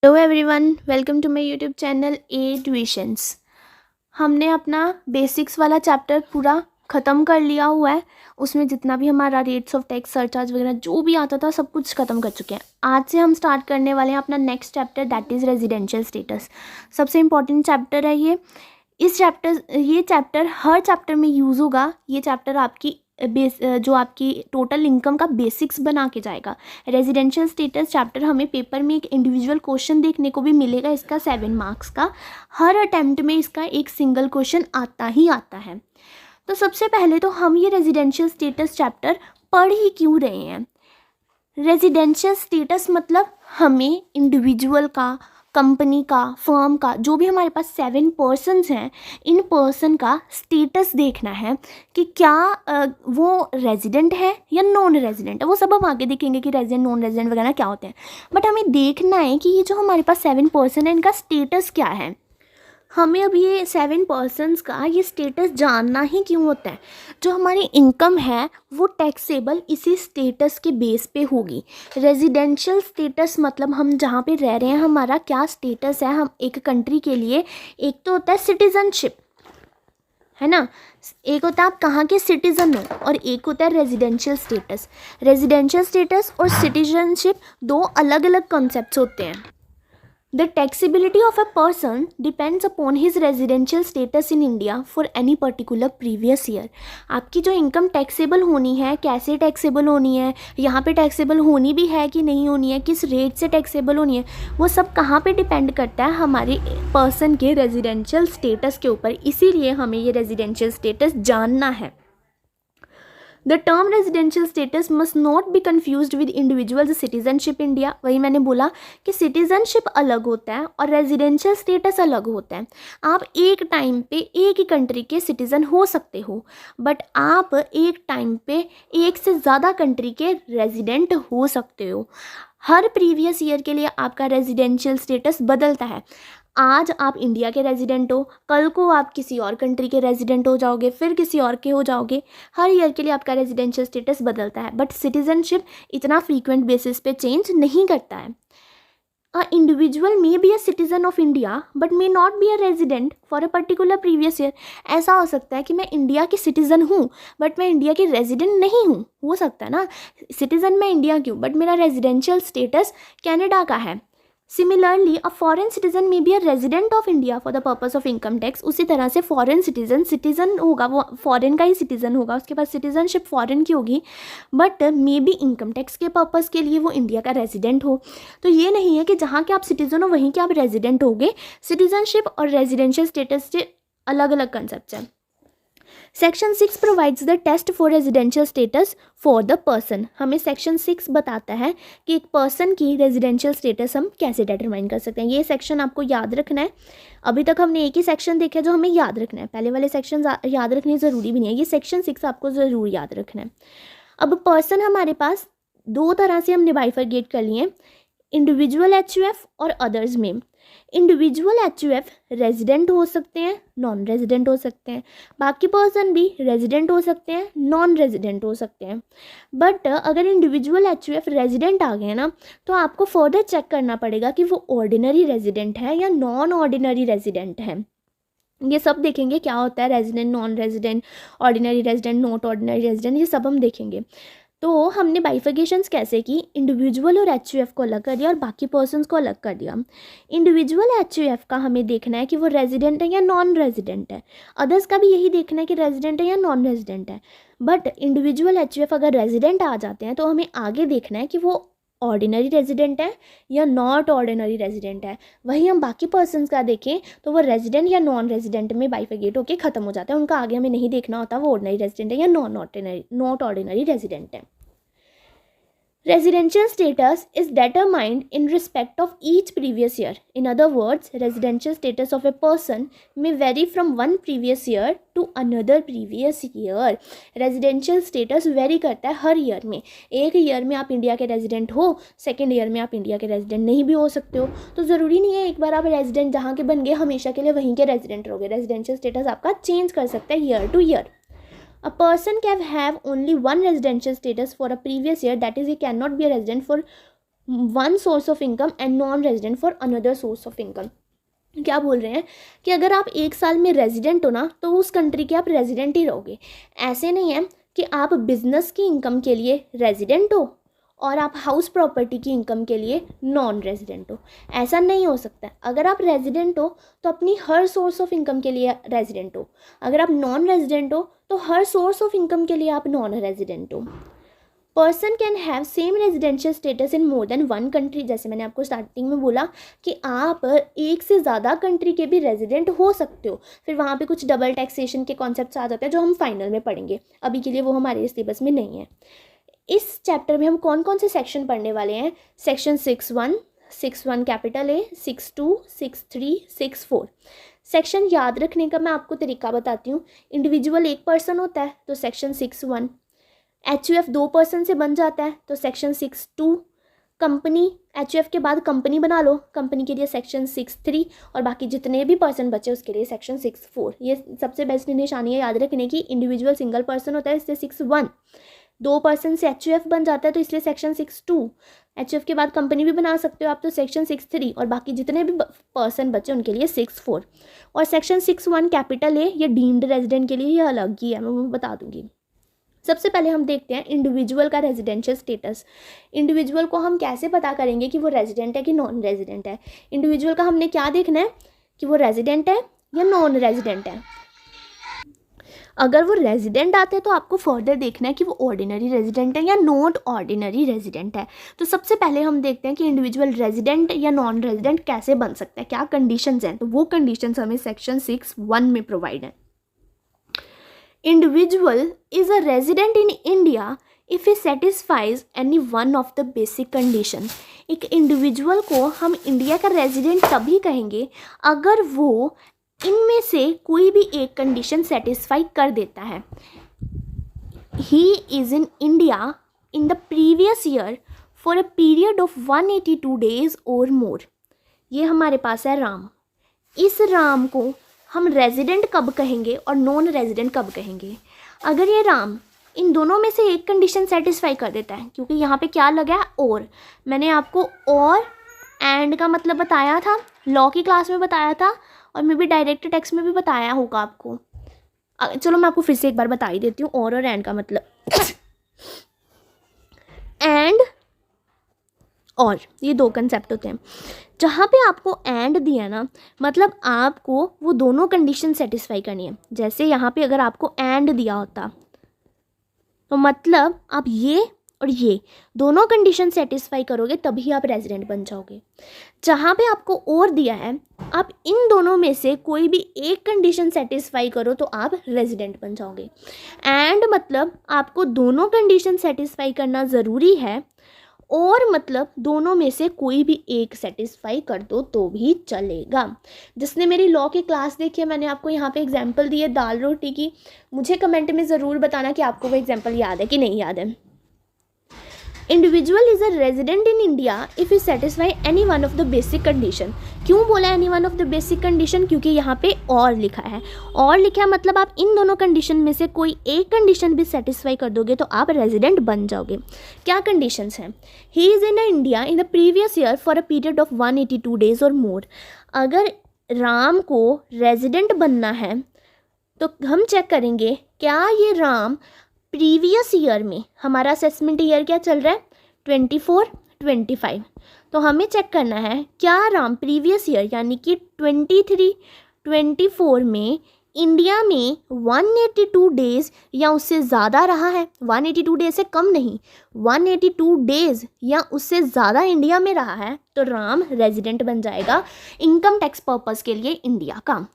Hello everyone, welcome to my YouTube channel A tuitions. हमने अपना basics वाला chapter पूरा ख़त्म कर लिया हुआ है। उसमें जितना भी हमारा रेट्स ऑफ टैक्स, सरचार्ज वगैरह जो भी आता था सब कुछ ख़त्म कर चुके हैं। आज से हम स्टार्ट करने वाले हैं अपना next chapter, that is residential status. सबसे इम्पॉर्टेंट चैप्टर है ये। ये चैप्टर हर चैप्टर में यूज़ होगा। ये चैप्टर आपकी जो आपकी टोटल इनकम का बेसिक्स बना के जाएगा। रेजिडेंशियल स्टेटस चैप्टर हमें पेपर में एक इंडिविजुअल क्वेश्चन देखने को भी मिलेगा, इसका 7 मार्क्स का। हर अटेम्प्ट में इसका एक सिंगल क्वेश्चन आता ही आता है। तो सबसे पहले तो हम ये रेजिडेंशियल स्टेटस चैप्टर पढ़ ही क्यों रहे हैं। रेजिडेंशियल स्टेटस मतलब हमें इंडिविजुअल का, कंपनी का, फर्म का, जो भी हमारे पास 7 पर्सन्स हैं, इन पर्सन का स्टेटस देखना है कि क्या वो रेजिडेंट है या नॉन रेजिडेंट है। वो सब हम आगे देखेंगे कि रेजिडेंट, नॉन रेजिडेंट वगैरह क्या होते हैं, बट हमें देखना है कि ये जो हमारे पास 7 पर्सन है इनका स्टेटस क्या है। हमें अब ये 7 पर्सन्स का ये स्टेटस जानना ही क्यों होता है। जो हमारी इनकम है वो टैक्सेबल इसी स्टेटस के बेस पे होगी। रेजिडेंशियल स्टेटस मतलब हम जहाँ पे रह रहे हैं हमारा क्या स्टेटस है। हम एक कंट्री के लिए, एक तो होता है सिटीजनशिप, है ना, एक होता है आप कहाँ के सिटीज़न हो, और एक होता है रेजिडेंशियल स्टेटस। रेजिडेंशियल स्टेटस और सिटीजनशिप दो अलग अलग कॉन्सेप्ट्स होते हैं। The taxability of a person depends upon his residential status in India for any particular previous year। आपकी जो इनकम टैक्सेबल होनी है, कैसे टैक्सेबल होनी है, यहाँ पे टैक्सेबल होनी भी है कि नहीं होनी है, किस रेट से टैक्सेबल होनी है, वो सब कहाँ पे डिपेंड करता है हमारे पर्सन के रेजिडेंशियल स्टेटस के ऊपर। इसीलिए हमें ये रेजिडेंशियल स्टेटस जानना है। The term residential status must not be confused with individual citizenship India. वही मैंने बोला कि सिटीजनशिप अलग होता है और रेजिडेंशियल स्टेटस अलग होता है। आप एक टाइम पे एक ही कंट्री के सिटीज़न हो सकते हो, बट आप एक टाइम पे एक से ज़्यादा कंट्री के रेजिडेंट हो सकते हो। हर प्रीवियस ईयर के लिए आपका रेजिडेंशियल स्टेटस बदलता है। आज आप इंडिया के रेजिडेंट हो, कल को आप किसी और कंट्री के रेजिडेंट हो जाओगे, फिर किसी और के हो जाओगे। हर ईयर के लिए आपका रेजिडेंशियल स्टेटस बदलता है, बट सिटीजनशिप इतना फ्रीक्वेंट बेसिस पे चेंज नहीं करता है। A individual may be a citizen of India but may not be a resident for a particular previous year. ऐसा हो सकता है कि मैं इंडिया की सिटीज़न हूँ बट मैं इंडिया की रेजिडेंट नहीं हूँ। हो सकता है ना, सिटीज़न मैं इंडिया की हूँ बट मेरा रेजिडेंशियल स्टेटस कनाडा का है। Similarly a foreign citizen may be a resident of India for the purpose of income tax. उसी तरह से फॉरेन सिटीजन होगा, वो फॉरेन का ही सिटीजन होगा, उसके पास सिटीजनशिप फॉरेन की होगी, but may be income tax के पर्पस के लिए वो इंडिया का रेजिडेंट हो। तो ये नहीं है कि जहाँ के आप सिटीजन हो वहीं के आप रेजिडेंट होगे। सिटीजनशिप और रेजिडेंशियल स्टेटस से अलग अलग कंसेप्ट हैं। Section 6 provides the test for residential status for the person. हमें सेक्शन 6 बताता है कि एक पर्सन की रेजिडेंशियल स्टेटस हम कैसे डिटरमाइन कर सकते हैं। ये सेक्शन आपको याद रखना है। अभी तक हमने एक ही सेक्शन देखा जो हमें याद रखना है, पहले वाले सेक्शन याद रखने ज़रूरी भी नहीं है। ये सेक्शन 6 आपको ज़रूर याद रखना है। अब पर्सन हमारे पास दो तरह से हमने बाइफरगेट कर लिए, इंडिविजुअल HUF और अदर्स में। इंडिविजुअल HUF रेजिडेंट हो सकते हैं, नॉन रेजिडेंट हो सकते हैं। बाकी पर्सन भी रेजिडेंट हो सकते हैं, नॉन रेजिडेंट हो सकते हैं। बट अगर इंडिविजुअल HUF रेजिडेंट आ गए ना, तो आपको फर्दर चेक करना पड़ेगा कि वो ऑर्डिनरी रेजिडेंट है या नॉन ऑर्डिनरी रेजिडेंट है। ये सब देखेंगे क्या होता है resident, non resident, ordinary resident, not ordinary resident, ये सब हम देखेंगे। तो हमने बाइफिकेशंस कैसे की, इंडिविजुअल और HUF को अलग कर दिया और बाकी पर्सन्स को अलग कर दिया। इंडिविजुअल HUF का हमें देखना है कि वो रेजिडेंट है या नॉन रेजिडेंट है। अदर्स का भी यही देखना है कि रेजिडेंट है या नॉन रेजिडेंट है। बट इंडिविजुअल HUF अगर रेजिडेंट आ जाते हैं तो हमें आगे देखना है कि वो ऑर्डिनरी रेजिडेंट है या नॉट ऑर्डिनरी रेजिडेंट है। वहीं हम बाकी पर्सन्स का देखें तो वो रेजिडेंट या नॉन रेजिडेंट में बाइफिकेट होकर ख़त्म हो जाता है। उनका आगे हमें नहीं देखना होता वो ऑर्डिनरी रेजिडेंट है या नॉट ऑर्डिनरी रेजिडेंट है। Residential status is determined in respect of each previous year. In other words, residential status of a person may vary from one previous year to another previous year. Residential status vary करता है हर year में। एक year में आप India के resident हो, second year में आप इंडिया के रेजिडेंट नहीं भी हो सकते हो। तो ज़रूरी नहीं है एक बार आप रेजिडेंट जहाँ के बन गए हमेशा के लिए वहीं के रेजिडेंट रहोगे। रेजिडेंशियल स्टेटस आपका चेंज कर सकता है year two year. A person can have only one residential status for a previous year, that is, he cannot be a resident for one source of income and non resident for another source of income. क्या बोल रहे हैं कि अगर आप 1 साल में resident हो ना तो उस कंट्री के आप रेजिडेंट ही रहोगे। ऐसे नहीं है कि आप बिजनेस की इनकम के लिए रेजिडेंट हो और आप हाउस प्रॉपर्टी की इनकम के लिए नॉन रेजिडेंट हो, ऐसा नहीं हो सकता। अगर आप रेजिडेंट हो तो अपनी हर सोर्स ऑफ इनकम के लिए रेजिडेंट हो, अगर आप नॉन रेजिडेंट हो तो हर सोर्स ऑफ इनकम के लिए आप नॉन रेजिडेंट हो। Person can have same residential status in more than one country, जैसे मैंने आपको स्टार्टिंग में बोला कि आप एक से ज़्यादा कंट्री के भी रेजिडेंट हो सकते हो। फिर वहाँ पे कुछ डबल टैक्सेशन के कॉन्सेप्ट्स आ जाते हैं जो हम फाइनल में पढ़ेंगे, अभी के लिए वो हमारे सिलेबस में नहीं है। इस चैप्टर में हम कौन कौन से सेक्शन पढ़ने वाले हैं? Section 6.1, 6.1 capital A, 6.2, 6.3, 6.4। सेक्शन याद रखने का मैं आपको तरीका बताती हूँ। इंडिविजुअल 1 पर्सन होता है तो सेक्शन 6.1, HUF 2 पर्सन से बन जाता है तो सेक्शन 6.2, कंपनी HUF के बाद कंपनी बना लो, कंपनी के लिए सेक्शन 6.3 और बाकी जितने भी पर्सन बचे उसके लिए सेक्शन 6.4। ये सबसे बेस्ट निशानी है याद रखने की। इंडिविजुअल सिंगल पर्सन होता है इसलिए 6.1, 2 पर्सन से HUF बन जाता है तो इसलिए सेक्शन 6.2, HUF के बाद कंपनी भी बना सकते हो आप तो सेक्शन 6.3 और बाकी जितने भी पर्सन बचे उनके लिए 6.4। और सेक्शन 6.1 कैपिटल A ये डीम्ड रेजिडेंट के लिए ये अलग ही है, मैं बता दूंगी। सबसे पहले हम देखते हैं इंडिविजुअल का रेजिडेंशियल स्टेटस। इंडिविजुअल को हम कैसे पता करेंगे कि वो रेजिडेंट है कि नॉन रेजिडेंट है? इंडिविजुअल का हमने क्या देखना है कि वो रेजिडेंट है या नॉन रेजिडेंट है। अगर वो रेजिडेंट आते हैं तो आपको फर्दर देखना है कि वो ऑर्डिनरी रेजिडेंट है या नॉट ऑर्डिनरी रेजिडेंट है। तो सबसे पहले हम देखते हैं कि इंडिविजुअल रेजिडेंट या नॉन रेजिडेंट कैसे बन सकता है, क्या कंडीशंस हैं। तो वो कंडीशंस हमें सेक्शन 6.1 में प्रोवाइड है। Individual is a resident in India if he satisfies any one of the basic condition। एक इंडिविजुअल को हम इंडिया का रेजिडेंट तभी कहेंगे अगर वो इनमें से कोई भी एक कंडीशन सेटिस्फाई कर देता है। He is in India in the previous year for a period of 182 days or more। ये हमारे पास है राम। इस राम को हम रेजिडेंट कब कहेंगे और नॉन रेजिडेंट कब कहेंगे? अगर ये राम इन दोनों में से एक कंडीशन सेटिस्फाई कर देता है, क्योंकि यहाँ पे क्या लगा है और, मैंने आपको और एंड का मतलब बताया था, लॉ की क्लास में बताया था और मे भी डायरेक्ट टेक्स्ट में भी बताया होगा आपको। चलो मैं आपको फिर से एक बार बता ही देती हूँ और एंड का मतलब। एंड और ये 2 कंसेप्ट होते हैं। जहाँ पे आपको एंड दिया ना मतलब आपको वो दोनों कंडीशन सेटिस्फाई करनी है। जैसे यहाँ पे अगर आपको एंड दिया होता तो मतलब आप ये और ये दोनों कंडीशन सेटिस्फाई करोगे तभी आप रेजिडेंट बन जाओगे। जहाँ पे आपको और दिया है आप इन दोनों में से कोई भी एक कंडीशन सेटिस्फाई करो तो आप रेजिडेंट बन जाओगे। एंड मतलब आपको दोनों कंडीशन सेटिस्फाई करना ज़रूरी है और मतलब दोनों में से कोई भी एक सेटिस्फाई कर दो तो भी चलेगा। जिसने मेरी लॉ की क्लास देखी है मैंने आपको यहाँ पे एग्जांपल दी है दाल रोटी की, मुझे कमेंट में ज़रूर बताना कि आपको वो एग्जांपल याद है कि नहीं याद है। Individual is a resident in India if you satisfy any one of the basic condition. क्यों बोला any one of the basic condition? क्योंकि यहाँ पे और लिखा है। और लिखा मतलब आप इन दोनों कंडीशन में से कोई एक कंडीशन भी सेटिस्फाई कर दोगे तो आप रेजिडेंट बन जाओगे। क्या कंडीशंस हैं? ही is in India in the previous year for a period of 182 days or मोर। अगर राम को रेजिडेंट बनना है तो हम चेक करेंगे क्या ये राम प्रीवियस ईयर में, हमारा असेसमेंट ईयर क्या चल रहा है 24, 25, तो हमें चेक करना है क्या राम प्रीवियस ईयर यानी कि 23, 24 में इंडिया में 182 डेज़ या उससे ज़्यादा रहा है। 182 डेज से कम नहीं, 182 डेज़ या उससे ज़्यादा इंडिया में रहा है तो राम रेजिडेंट बन जाएगा इनकम टैक्स पर्पज़ के लिए इंडिया का।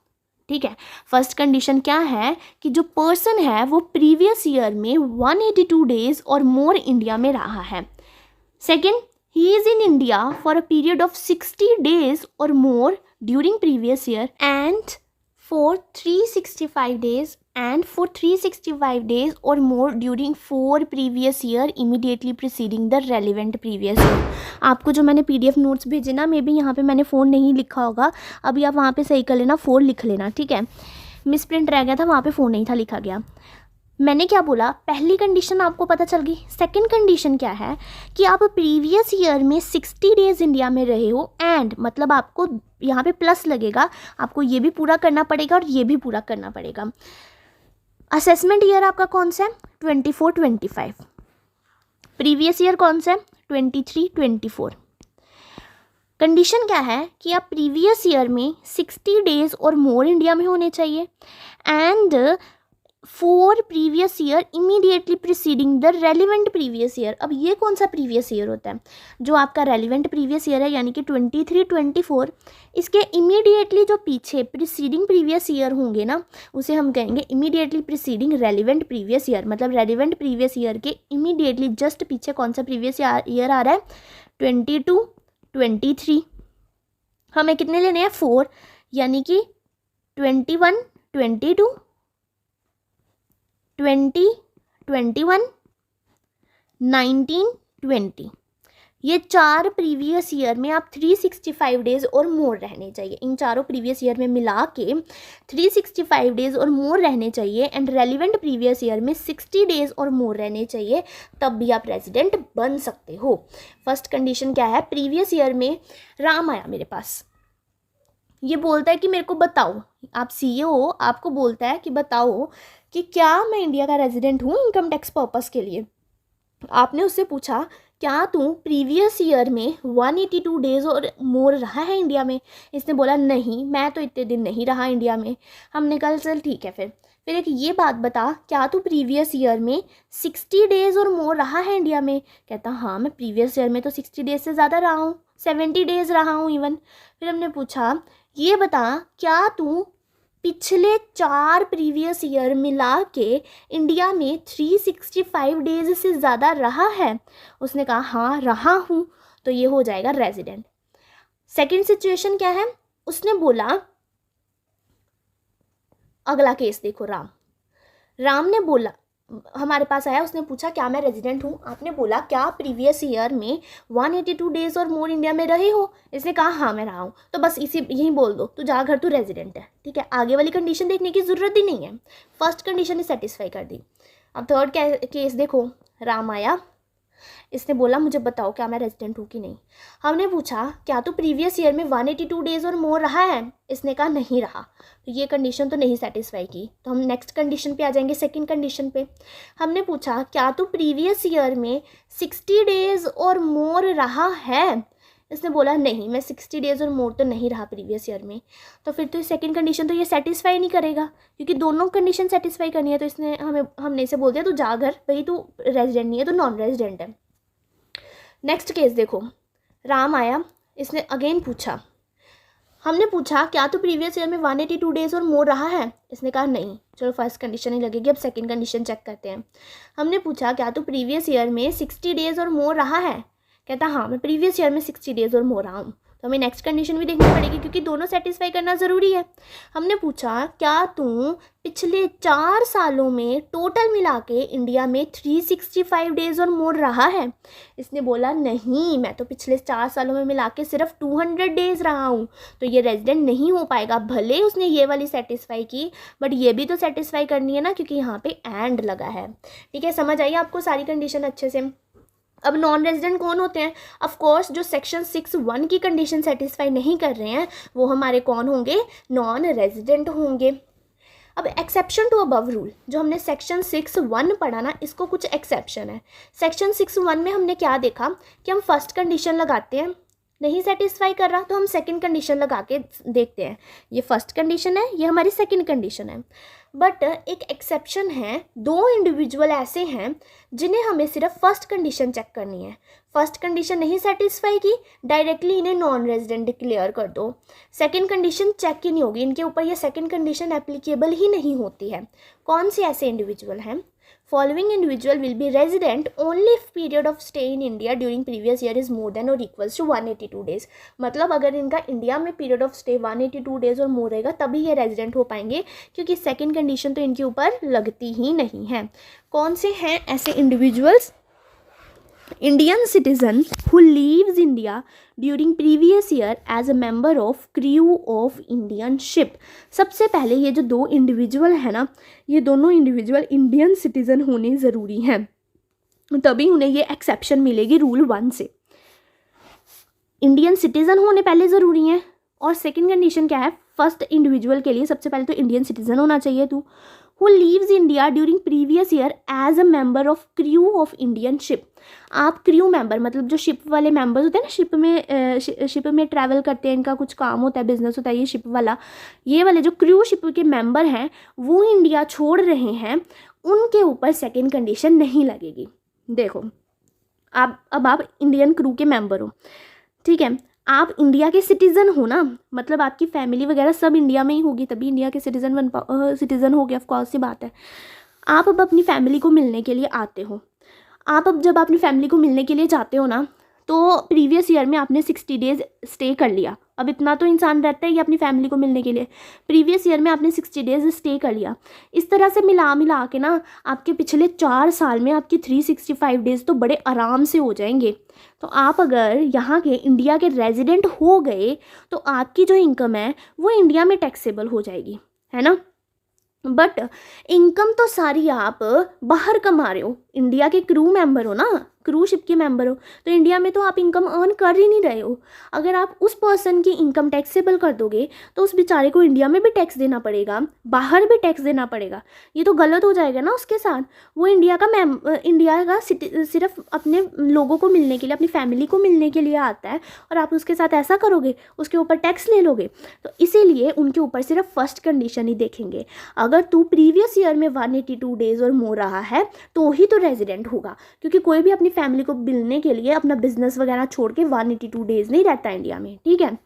ठीक है, फर्स्ट कंडीशन क्या है कि जो पर्सन है वो प्रीवियस ईयर में 182 डेज और मोर इंडिया में रहा है। Second, he is in India for a period of 60 days or more during previous year and for 365 days and for 365 days or more during 4 previous year immediately preceding the relevant previous year। आपको जो मैंने PDF notes भेजे ना, may be यहाँ पे मैंने phone नहीं लिखा होगा, अभी आप वहाँ पे सही कर लेना, 4 लिख लेना, ठीक है। मिस प्रिंट रह गया था, वहाँ पे फ़ोन नहीं था लिखा गया। मैंने क्या बोला, पहली कंडीशन आपको पता चल गई। सेकंड कंडीशन क्या है कि आप प्रीवियस ईयर में 60 डेज इंडिया में रहे हो, एंड मतलब आपको यहाँ पे प्लस लगेगा, आपको ये भी पूरा करना पड़ेगा और ये भी पूरा करना पड़ेगा। असेसमेंट ईयर आपका कौन सा है, 24-25। प्रीवियस ईयर कौन सा है, 23-24। कंडीशन क्या है कि आप प्रीवियस ईयर में 60 डेज और मोर इंडिया में होने चाहिए, and for previous year immediately preceding the relevant previous year. अब ये कौन सा प्रीवियस ईयर होता है, जो आपका रेलिवेंट प्रीवियस ईयर है यानी कि 23-24, इसके इमीडिएटली जो पीछे प्रीसीडिंग प्रीवियस ईयर होंगे ना, उसे हम कहेंगे immediately preceding relevant previous year. मतलब रेलिवेंट प्रीवियस ईयर के इमीडिएटली जस्ट पीछे कौन सा प्रीवियस ईयर आ रहा है, 22-23। हमें कितने लेने हैं, 4, यानी कि 21, 22, 20, 21, 19, 20। ये 4 प्रीवियस ईयर में आप 365 डेज और मोर रहने चाहिए। इन चारों प्रीवियस ईयर में मिला के 365 डेज और मोर रहने चाहिए, एंड रेलिवेंट प्रीवियस ईयर में 60 डेज और मोर रहने चाहिए, तब भी आप रेजिडेंट बन सकते हो। फर्स्ट कंडीशन क्या है, प्रीवियस ईयर में राम आया मेरे पास, ये बोलता है कि मेरे को बताओ, आप सीए हो, आपको बोलता है कि बताओ कि क्या मैं इंडिया का रेजिडेंट हूँ इनकम टैक्स पर्पस के लिए। आपने उससे पूछा क्या तू प्रीवियस ईयर में 182 डेज और मोर रहा है इंडिया में। इसने बोला नहीं, मैं तो इतने दिन नहीं रहा इंडिया में। हमने कहा चल ठीक है, फिर एक ये बात बता, क्या तू प्रीवियस ईयर में 60 डेज और मोर रहा है इंडिया में। कहता हाँ मैं प्रीवियस ईयर में तो 60 डेज से ज़्यादा रहा हूँ, 70 डेज रहा हूँ इवन। फिर हमने पूछा ये बता, क्या तू पिछले 4 प्रीवियस ईयर मिला के इंडिया में 365 डेज से ज़्यादा रहा है। उसने कहा हाँ रहा हूँ, तो ये हो जाएगा रेजिडेंट। सेकंड सिचुएशन क्या है, उसने बोला, अगला केस देखो, राम ने बोला, हमारे पास आया, उसने पूछा क्या मैं रेजिडेंट हूँ। आपने बोला क्या प्रीवियस ईयर में 182 डेज और मोर इंडिया में रहे हो। इसने कहा हाँ मैं रहा हूँ, तो बस यही बोल दो, तू जा घर, तू रेजिडेंट है। ठीक है, आगे वाली कंडीशन देखने की ज़रूरत ही नहीं है, फर्स्ट कंडीशन ने सेटिस्फाई कर दी। अब थर्ड केस देखो, राम आया, इसने बोला मुझे बताओ क्या मैं रेजिडेंट हूँ कि नहीं। हमने पूछा क्या तो प्रीवियस ईयर में 182 डेज और मोर रहा है। इसने कहा नहीं रहा, तो ये कंडीशन तो नहीं सेटिस्फाई की। तो हम नेक्स्ट कंडीशन पे आ जाएंगे, सेकंड कंडीशन पे। हमने पूछा क्या तो प्रीवियस ईयर में 60 डेज और मोर रहा है। इसने बोला नहीं, मैं 60 डेज और मोर तो नहीं रहा प्रीवियस ईयर में। तो फिर तो सेकंड कंडीशन तो ये सेटिस्फाई नहीं करेगा, क्योंकि दोनों कंडीशन सेटिस्फाई करनी है। तो इसने हमने इसे बोल दिया तू जा घर, भाई तू रेजिडेंट नहीं है, तो नॉन रेजिडेंट है। नेक्स्ट केस देखो, राम आया, इसने अगेन पूछा, हमने पूछा क्या तो प्रीवियस ईयर में 182 डेज और मोर रहा है। इसने कहा नहीं, चलो फर्स्ट कंडीशन ही लगेगी। अब सेकंड कंडीशन चेक करते हैं। हमने पूछा क्या तो प्रीवियस ईयर में 60 डेज और मोर रहा है। कहता हाँ मैं प्रीवियस ईयर में 60 डेज और मोर रहा हूँ। तो हमें नेक्स्ट कंडीशन भी देखनी पड़ेगी, क्योंकि दोनों सेटिस्फाई करना ज़रूरी है। हमने पूछा क्या तू पिछले 4 सालों में टोटल मिला के इंडिया में 365 डेज और मोर रहा है। इसने बोला नहीं, मैं तो पिछले 4 सालों में मिला के सिर्फ 200 डेज रहा हूँ, तो ये रेजिडेंट नहीं हो पाएगा। भले उसने ये वाली सेटिस्फाई की, बट ये भी तो सेटिस्फाई करनी है ना, क्योंकि यहाँ पे एंड लगा है। ठीक है, समझ आई आपको सारी कंडीशन अच्छे से। अब नॉन रेजिडेंट कौन होते हैं, ऑफ कोर्स जो सेक्शन 6(1) की कंडीशन सेटिस्फाई नहीं कर रहे हैं वो हमारे कौन होंगे, नॉन रेजिडेंट होंगे। अब एक्सेप्शन टू अबव रूल, जो हमने सेक्शन 6(1) पढ़ा ना, इसको कुछ एक्सेप्शन है। सेक्शन 6(1) में हमने क्या देखा कि हम फर्स्ट कंडीशन लगाते हैं, नहीं सेटिस्फाई कर रहा तो हम सेकंड कंडीशन लगा के देखते हैं। ये फर्स्ट कंडीशन है, ये हमारी सेकंड कंडीशन है। बट एक एक्सेप्शन है, 2 इंडिविजुअल ऐसे हैं जिन्हें हमें सिर्फ फर्स्ट कंडीशन चेक करनी है। फर्स्ट कंडीशन नहीं सेटिस्फाई की, डायरेक्टली इन्हें नॉन रेजिडेंट डिक्लेयर कर दो, सेकंड कंडीशन चेक ही नहीं होगी, इनके ऊपर ये सेकंड कंडीशन एप्लीकेबल ही नहीं होती है। कौन से ऐसे इंडिविजुअल हैं, following individual will be resident only if period of stay in India during previous year is more than और इक्वल्स टू 182 डेज। मतलब अगर इनका इंडिया में period of stay 182 days or मोर रहेगा तभी ये रेजिडेंट हो पाएंगे, क्योंकि सेकंड कंडीशन तो इनके ऊपर लगती ही नहीं है। कौन से हैं ऐसे individuals, Indian citizen who leaves India during previous year as a member of crew of Indian ship. सबसे पहले ये जो दो इंडिविजुअल है ना, ये दोनों इंडिविजुअल इंडियन सिटीजन होने ज़रूरी हैं, तभी उन्हें ये एक्सेप्शन मिलेगी रूल 1 से। इंडियन सिटीजन होने पहले ज़रूरी हैं, और सेकंड कंडीशन क्या है, फर्स्ट इंडिविजुअल के लिए सबसे पहले तो इंडियन सिटीजन होना चाहिए two, who leaves India during previous year as a member of crew of Indian ship. आप क्रू मेंबर मतलब जो शिप वाले मेंबर्स होते हैं ना, शिप में ट्रैवल करते हैं, इनका कुछ काम होता है, बिजनेस होता है, ये शिप वाला, ये वाले जो क्रू शिप के मेंबर हैं वो इंडिया छोड़ रहे हैं, उनके ऊपर सेकेंड कंडीशन नहीं लगेगी। देखो अब आप इंडियन क्रू के मेंबर हो, ठीक है, आप इंडिया के सिटीज़न हो ना, मतलब आपकी फैमिली वगैरह सब इंडिया में ही होगी, तभी इंडिया के सिटीज़न हो गया, ऑफकोर्स सी बात है। आप अब अपनी फैमिली को मिलने के लिए आते हो, आप अब जब अपनी फैमिली को मिलने के लिए जाते हो ना, तो प्रीवियस ईयर में आपने 60 डेज़ स्टे कर लिया। अब इतना तो इंसान रहता है कि अपनी फैमिली को मिलने के लिए, प्रीवियस ईयर में आपने 60 डेज़ स्टे कर लिया। इस तरह से मिला के ना आपके पिछले 4 साल में आपकी 365 डेज़ तो बड़े आराम से हो जाएंगे। तो आप अगर यहाँ के इंडिया के रेजिडेंट हो गए तो आपकी जो इनकम है वो इंडिया में टैक्सेबल हो जाएगी, है ना। बट इनकम तो सारी आप बाहर कमा रहे हो, इंडिया के क्रू मेंबर हो ना, क्रू शिप के मेंबर हो, तो इंडिया में तो आप इनकम अर्न कर ही नहीं रहे हो। अगर आप उस पर्सन की इनकम टैक्सेबल कर दोगे तो उस बेचारे को इंडिया में भी टैक्स देना पड़ेगा, बाहर भी टैक्स देना पड़ेगा, ये तो गलत हो जाएगा ना उसके साथ। वो इंडिया का सिर्फ अपने लोगों को मिलने के लिए, अपनी फैमिली को मिलने के लिए आता है, और आप उसके साथ ऐसा करोगे, उसके ऊपर टैक्स ले लोगे, तो इसीलिए उनके ऊपर सिर्फ फर्स्ट कंडीशन ही देखेंगे। अगर तू प्रीवियस ईयर में 182 डेज और मोर रहा है तो ही तो रेजिडेंट होगा, क्योंकि कोई भी अपनी फैमिली को मिलने के लिए अपना बिजनेस वगैरह छोड़ के 182 डेज नहीं रहता इंडिया में, ठीक है।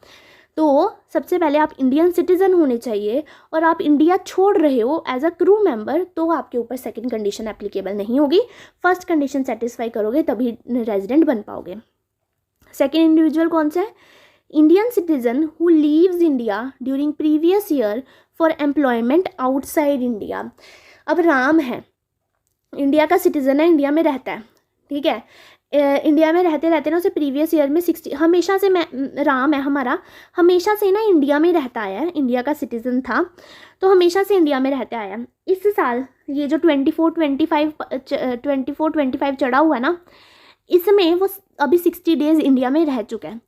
तो सबसे पहले आप इंडियन सिटीजन होने चाहिए, और आप इंडिया छोड़ रहे हो एज अ क्रू मेंबर, तो आपके ऊपर सेकंड कंडीशन एप्लीकेबल नहीं होगी। फर्स्ट कंडीशन सेटिस्फाई करोगे तभी रेजिडेंट बन पाओगे। सेकंड इंडिविजुअल कौन सा है, Indian citizen who leaves India during previous year for employment outside India. अब राम है, इंडिया का सिटीजन है, इंडिया में रहता है, ठीक है, इंडिया में रहते रहते ना उसे प्रीवियस ईयर में 60, हमेशा से राम है हमारा, हमेशा से ना इंडिया में रहता आया है, इंडिया का सिटीज़न था तो हमेशा से इंडिया में रहता आया। इस साल ये जो 24-25 चढ़ा हुआ है ना, इसमें वो अभी 60 डेज़ इंडिया में रह चुका है।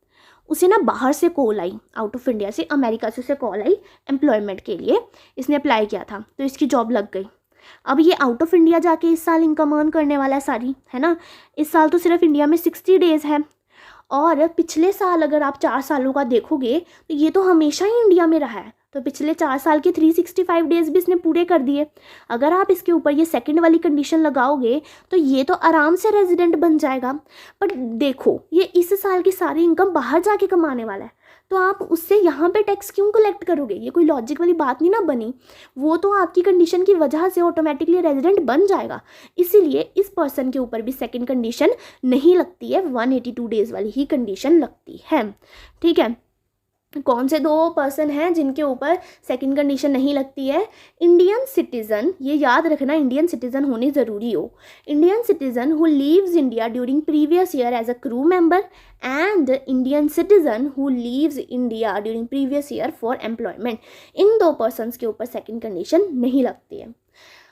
उसे ना बाहर से call I, out of India से, अमेरिका से उसे कॉल आई एम्प्लॉयमेंट के लिए, इसने अप्लाई किया था तो इसकी जॉब लग गई। अब ये आउट ऑफ इंडिया जाके इस साल इनकम अर्न करने वाला है सारी, है ना। इस साल तो सिर्फ इंडिया में 60 डेज़ है, और पिछले साल अगर आप 4 सालों का देखोगे तो ये तो हमेशा ही इंडिया में रहा है, तो पिछले 4 साल के 365 डेज़ भी इसने पूरे कर दिए। अगर आप इसके ऊपर ये सेकंड वाली कंडीशन लगाओगे तो ये तो आराम से रेजिडेंट बन जाएगा। पर देखो ये इस साल की सारी इनकम बाहर जाके कमाने वाला है, तो आप उससे यहाँ पे टैक्स क्यों कलेक्ट करोगे, ये कोई लॉजिक वाली बात नहीं ना बनी। वो तो आपकी कंडीशन की वजह से ऑटोमेटिकली रेजिडेंट बन जाएगा, इसीलिए इस पर्सन के ऊपर भी सेकंड कंडीशन नहीं लगती है, 182 डेज़ वाली ही कंडीशन लगती है, ठीक है। कौन से 2 पर्सन हैं जिनके ऊपर सेकंड कंडीशन नहीं लगती है, इंडियन सिटीज़न, ये याद रखना इंडियन सिटीज़न होनी ज़रूरी हो, Indian citizen who leaves India during previous year as a crew member, and Indian citizen who leaves India during previous year for employment. इन 2 पर्सनस के ऊपर सेकंड कंडीशन नहीं लगती है।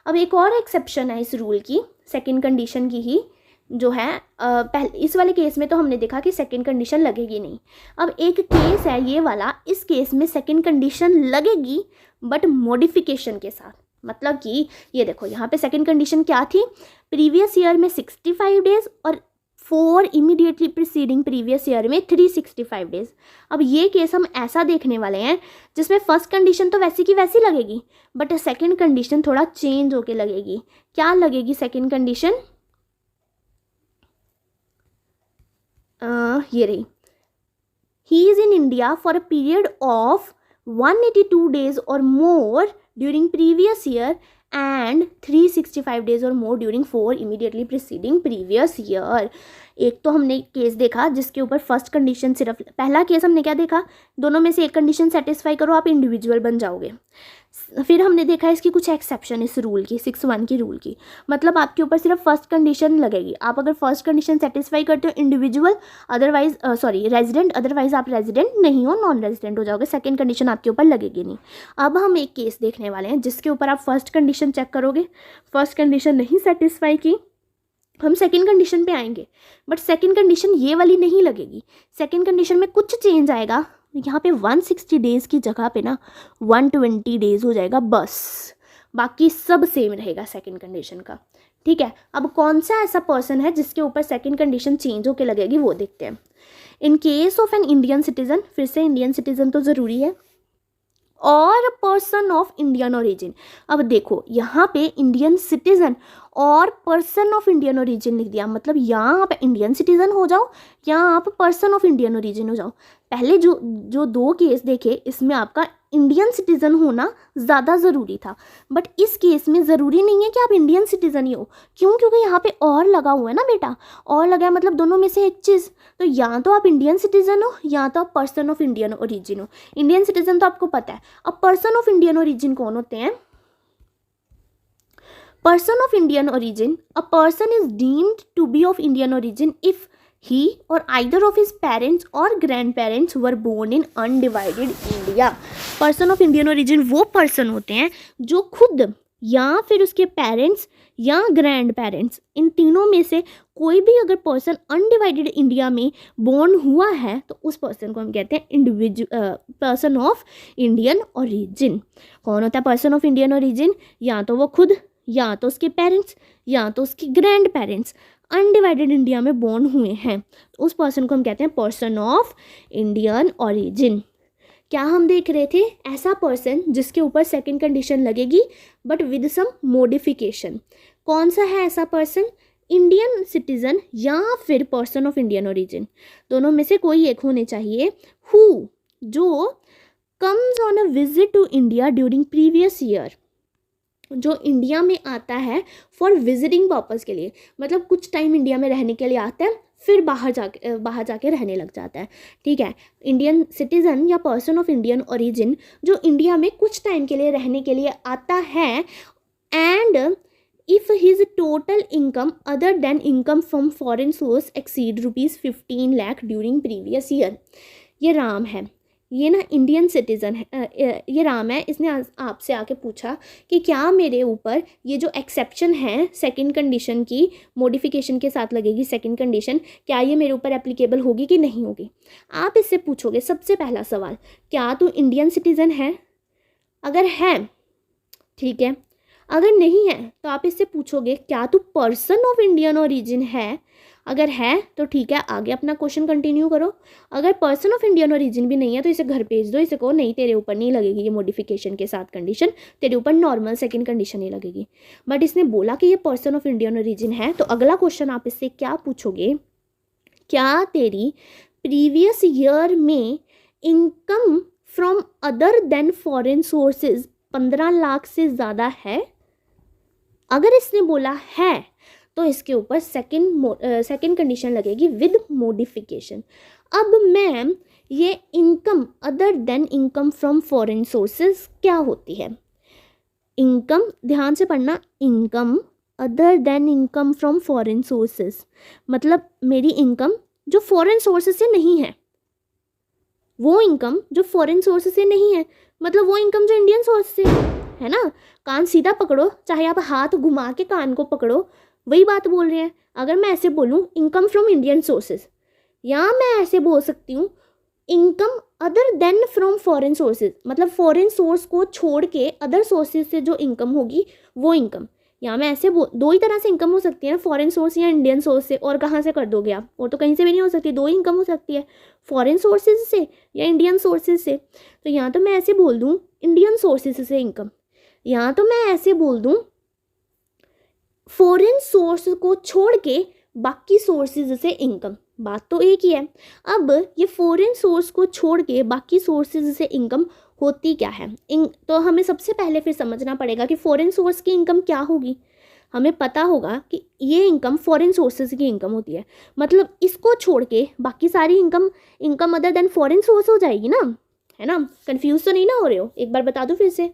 अब एक और एक्सेप्शन है इस रूल की, सेकंड कंडीशन की ही, जो है पहले इस वाले केस में तो हमने देखा कि सेकंड कंडीशन लगेगी नहीं। अब एक केस है ये वाला, इस केस में सेकंड कंडीशन लगेगी बट मॉडिफिकेशन के साथ। मतलब कि ये देखो यहाँ पे सेकंड कंडीशन क्या थी, प्रीवियस ईयर में 65 डेज़ और 4 इमीडिएटली प्रीसीडिंग प्रीवियस ईयर में 365 डेज़। अब ये केस हम ऐसा देखने वाले हैं जिसमें फर्स्ट कंडीशन तो वैसी की वैसी लगेगी, बट सेकंड कंडीशन थोड़ा चेंज होके लगेगी। क्या लगेगी सेकंड कंडीशन, ये रही, he is in India for a period of 182 days or more during previous year and 365 days or more during 4 immediately preceding previous year. एक तो हमने केस देखा जिसके ऊपर फर्स्ट कंडीशन सिर्फ, पहला केस हमने क्या देखा, दोनों में से एक कंडीशन सेटिस्फाई करो आप इंडिविजुअल बन जाओगे। फिर हमने देखा इसकी कुछ एक्सेप्शन इस रूल की, 6(1) की रूल की, मतलब आपके ऊपर सिर्फ फर्स्ट कंडीशन लगेगी। आप अगर फर्स्ट कंडीशन सेटिस्फाई करते हो इंडिविजुअल, अदरवाइज रेजिडेंट, अदरवाइज आप रेजिडेंट नहीं हो, नॉन रेजिडेंट हो जाओगे, सेकंड कंडीशन आपके ऊपर लगेगी नहीं। अब हम एक केस देखने वाले हैं जिसके ऊपर आप फर्स्ट कंडीशन चेक करोगे, फर्स्ट कंडीशन नहीं सेटिस्फाई की, हम सेकंड कंडीशन पे आएंगे, बट सेकंड कंडीशन ये वाली नहीं लगेगी। सेकंड कंडीशन में कुछ चेंज आएगा, यहाँ पे 160 डेज़ की जगह पे ना 120 डेज़ हो जाएगा बस, बाकी सब सेम रहेगा सेकंड कंडीशन का। ठीक है, अब कौन सा ऐसा पर्सन है जिसके ऊपर सेकंड कंडीशन चेंज होके लगेगी वो देखते हैं। In case of an Indian citizen, फिर से इंडियन सिटीजन तो ज़रूरी है, और पर्सन ऑफ इंडियन ओरिजिन। अब देखो यहाँ पे इंडियन सिटीजन और पर्सन ऑफ इंडियन ओरिजिन लिख दिया, मतलब यहाँ आप इंडियन सिटीजन हो जाओ या आप पर्सन ऑफ इंडियन ओरिजिन हो जाओ। पहले जो दो केस देखे इसमें आपका इंडियन सिटीजन होना ज़्यादा ज़रूरी था, बट इस केस में ज़रूरी नहीं है कि आप इंडियन सिटीजन ही हो। क्यों? क्योंकि यहाँ पे और लगा हुआ है ना बेटा, और लगा है मतलब दोनों में से एक चीज़, तो या तो आप इंडियन सिटीजन हो या तो आप पर्सन ऑफ इंडियन ओरिजिन हो। इंडियन सिटीजन तो आपको पता है। अब पर्सन ऑफ इंडियन ओरिजिन कौन होते हैं? Person of Indian origin, a person is deemed to be of Indian origin if he or either of his parents or grandparents were born in undivided India। Person of Indian origin वो person होते हैं जो खुद या फिर उसके parents या grand parents, इन तीनों में से कोई भी अगर पर्सन अनडिवाइडेड इंडिया में बोर्न हुआ है तो उस पर्सन को हम कहते हैं पर्सन ऑफ इंडियन ओरिजिन। कौन होता है पर्सन ऑफ इंडियन ओरिजिन? या तो वो खुद, या तो उसके पेरेंट्स, या तो उसके ग्रैंड पेरेंट्स अनडिवाइडेड इंडिया में बोर्न हुए हैं, तो उस पर्सन को हम कहते हैं पर्सन ऑफ इंडियन ओरिजिन। क्या हम देख रहे थे? ऐसा पर्सन जिसके ऊपर सेकंड कंडीशन लगेगी बट विद सम मॉडिफिकेशन। कौन सा है ऐसा पर्सन? इंडियन सिटीजन या फिर पर्सन ऑफ इंडियन ओरिजिन, दोनों में से कोई एक होने चाहिए। हु, जो comes on a visit to India during previous year, जो इंडिया में आता है फॉर विजिटिंग पर्पज़ के लिए, मतलब कुछ टाइम इंडिया में रहने के लिए आता है फिर बाहर जाके रहने लग जाता है। ठीक है, इंडियन सिटीज़न या पर्सन ऑफ इंडियन ओरिजिन जो इंडिया में कुछ टाइम के लिए रहने के लिए आता है, and if his total income other than income from foreign source exceed ₹15 lakh during previous year. ये राम है, ये ना इंडियन सिटीज़न है, ये राम है, इसने आपसे आके पूछा कि क्या मेरे ऊपर ये जो एक्सेप्शन है सेकंड कंडीशन की मॉडिफिकेशन के साथ लगेगी सेकंड कंडीशन, क्या ये मेरे ऊपर एप्लीकेबल होगी कि नहीं होगी। आप इससे पूछोगे सबसे पहला सवाल, क्या तू इंडियन सिटीज़न है? अगर है ठीक है, अगर नहीं है तो आप इससे पूछोगे क्या तू पर्सन ऑफ इंडियन ओरिजिन है? अगर है तो ठीक है, आगे अपना क्वेश्चन कंटिन्यू करो। अगर पर्सन ऑफ इंडियन ओरिजिन भी नहीं है तो इसे घर भेज दो, इसे कहो नहीं तेरे ऊपर नहीं लगेगी ये मॉडिफिकेशन के साथ कंडीशन, तेरे ऊपर नॉर्मल सेकंड कंडीशन ही लगेगी। बट इसने बोला कि ये पर्सन ऑफ इंडियन ओरिजिन है, तो अगला क्वेश्चन आप इससे क्या पूछोगे, क्या तेरी प्रीवियस ईयर में income from other than foreign sources 15 lakh से ज़्यादा है? अगर इसने बोला है तो इसके ऊपर सेकंड कंडीशन लगेगी विद मॉडिफिकेशन। अब मैम ये income other than income from foreign sources क्या होती है? इनकम, ध्यान से पढ़ना, income other than income from foreign sources मतलब मेरी इनकम जो फॉरेन सोर्सेज से नहीं है, वो इनकम जो फॉरेन सोर्सेज से नहीं है, मतलब वो इनकम जो इंडियन सोर्स से है ना। कान सीधा पकड़ो, चाहे आप हाथ घुमा के कान को पकड़ो, वही बात बोल रहे हैं। अगर मैं ऐसे बोलूँ इनकम फ्रॉम इंडियन सोर्सेज, या मैं ऐसे बोल सकती हूँ income other than from foreign sources, मतलब फॉरेन सोर्स को छोड़ के अदर सोर्सेज से जो इनकम होगी वो इनकम। या मैं ऐसे दो ही तरह से इनकम हो सकती है, फॉरेन सोर्स या इंडियन सोर्स से, और कहाँ से कर दोगे आप, और तो कहीं से भी नहीं हो सकती, दो ही इनकम हो सकती है, फॉरेन सोर्सेज से या इंडियन सोर्सेज से। तो यहाँ तो मैं ऐसे बोल दूँ इंडियन सोर्सेज से इनकम, यहाँ तो मैं ऐसे बोल दूँ फॉरेन सोर्स को छोड़ के बाकी सोर्सेज से इनकम, बात तो एक ही है। अब ये फॉरेन सोर्स को छोड़ के बाकी सोर्सेज से इनकम होती क्या है? तो हमें सबसे पहले फिर समझना पड़ेगा कि फॉरेन सोर्स की इनकम क्या होगी। हमें पता होगा कि ये इनकम फॉरेन सोर्सेज की इनकम होती है, मतलब इसको छोड़ के बाकी सारी income other than foreign source हो जाएगी ना, है ना। कंफ्यूज तो नहीं ना हो रहे हो, एक बार बता दो फिर से।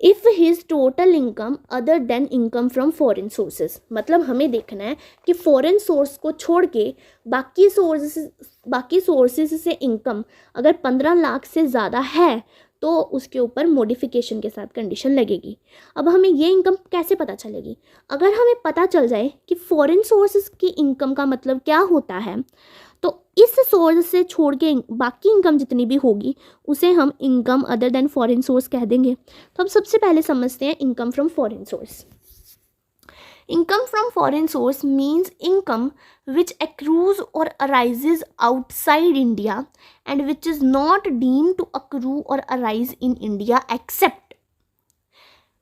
If his total income other than income from foreign sources, मतलब हमें देखना है कि फॉरेन सोर्स को छोड़ के बाकी सोर्सेज से इनकम अगर 15 लाख से ज़्यादा है तो उसके ऊपर मॉडिफिकेशन के साथ कंडीशन लगेगी। अब हमें ये इनकम कैसे पता चलेगी? अगर हमें पता चल जाए कि फॉरेन सोर्सेज की इनकम का मतलब क्या होता है, तो इस सोर्स से छोड़ के बाकी इनकम जितनी भी होगी उसे हम income other than foreign source कह देंगे। तो हम सबसे पहले समझते हैं income from foreign source. Income from foreign source means income which accrues or arises outside India and which is not deemed to accrue or arise in India except।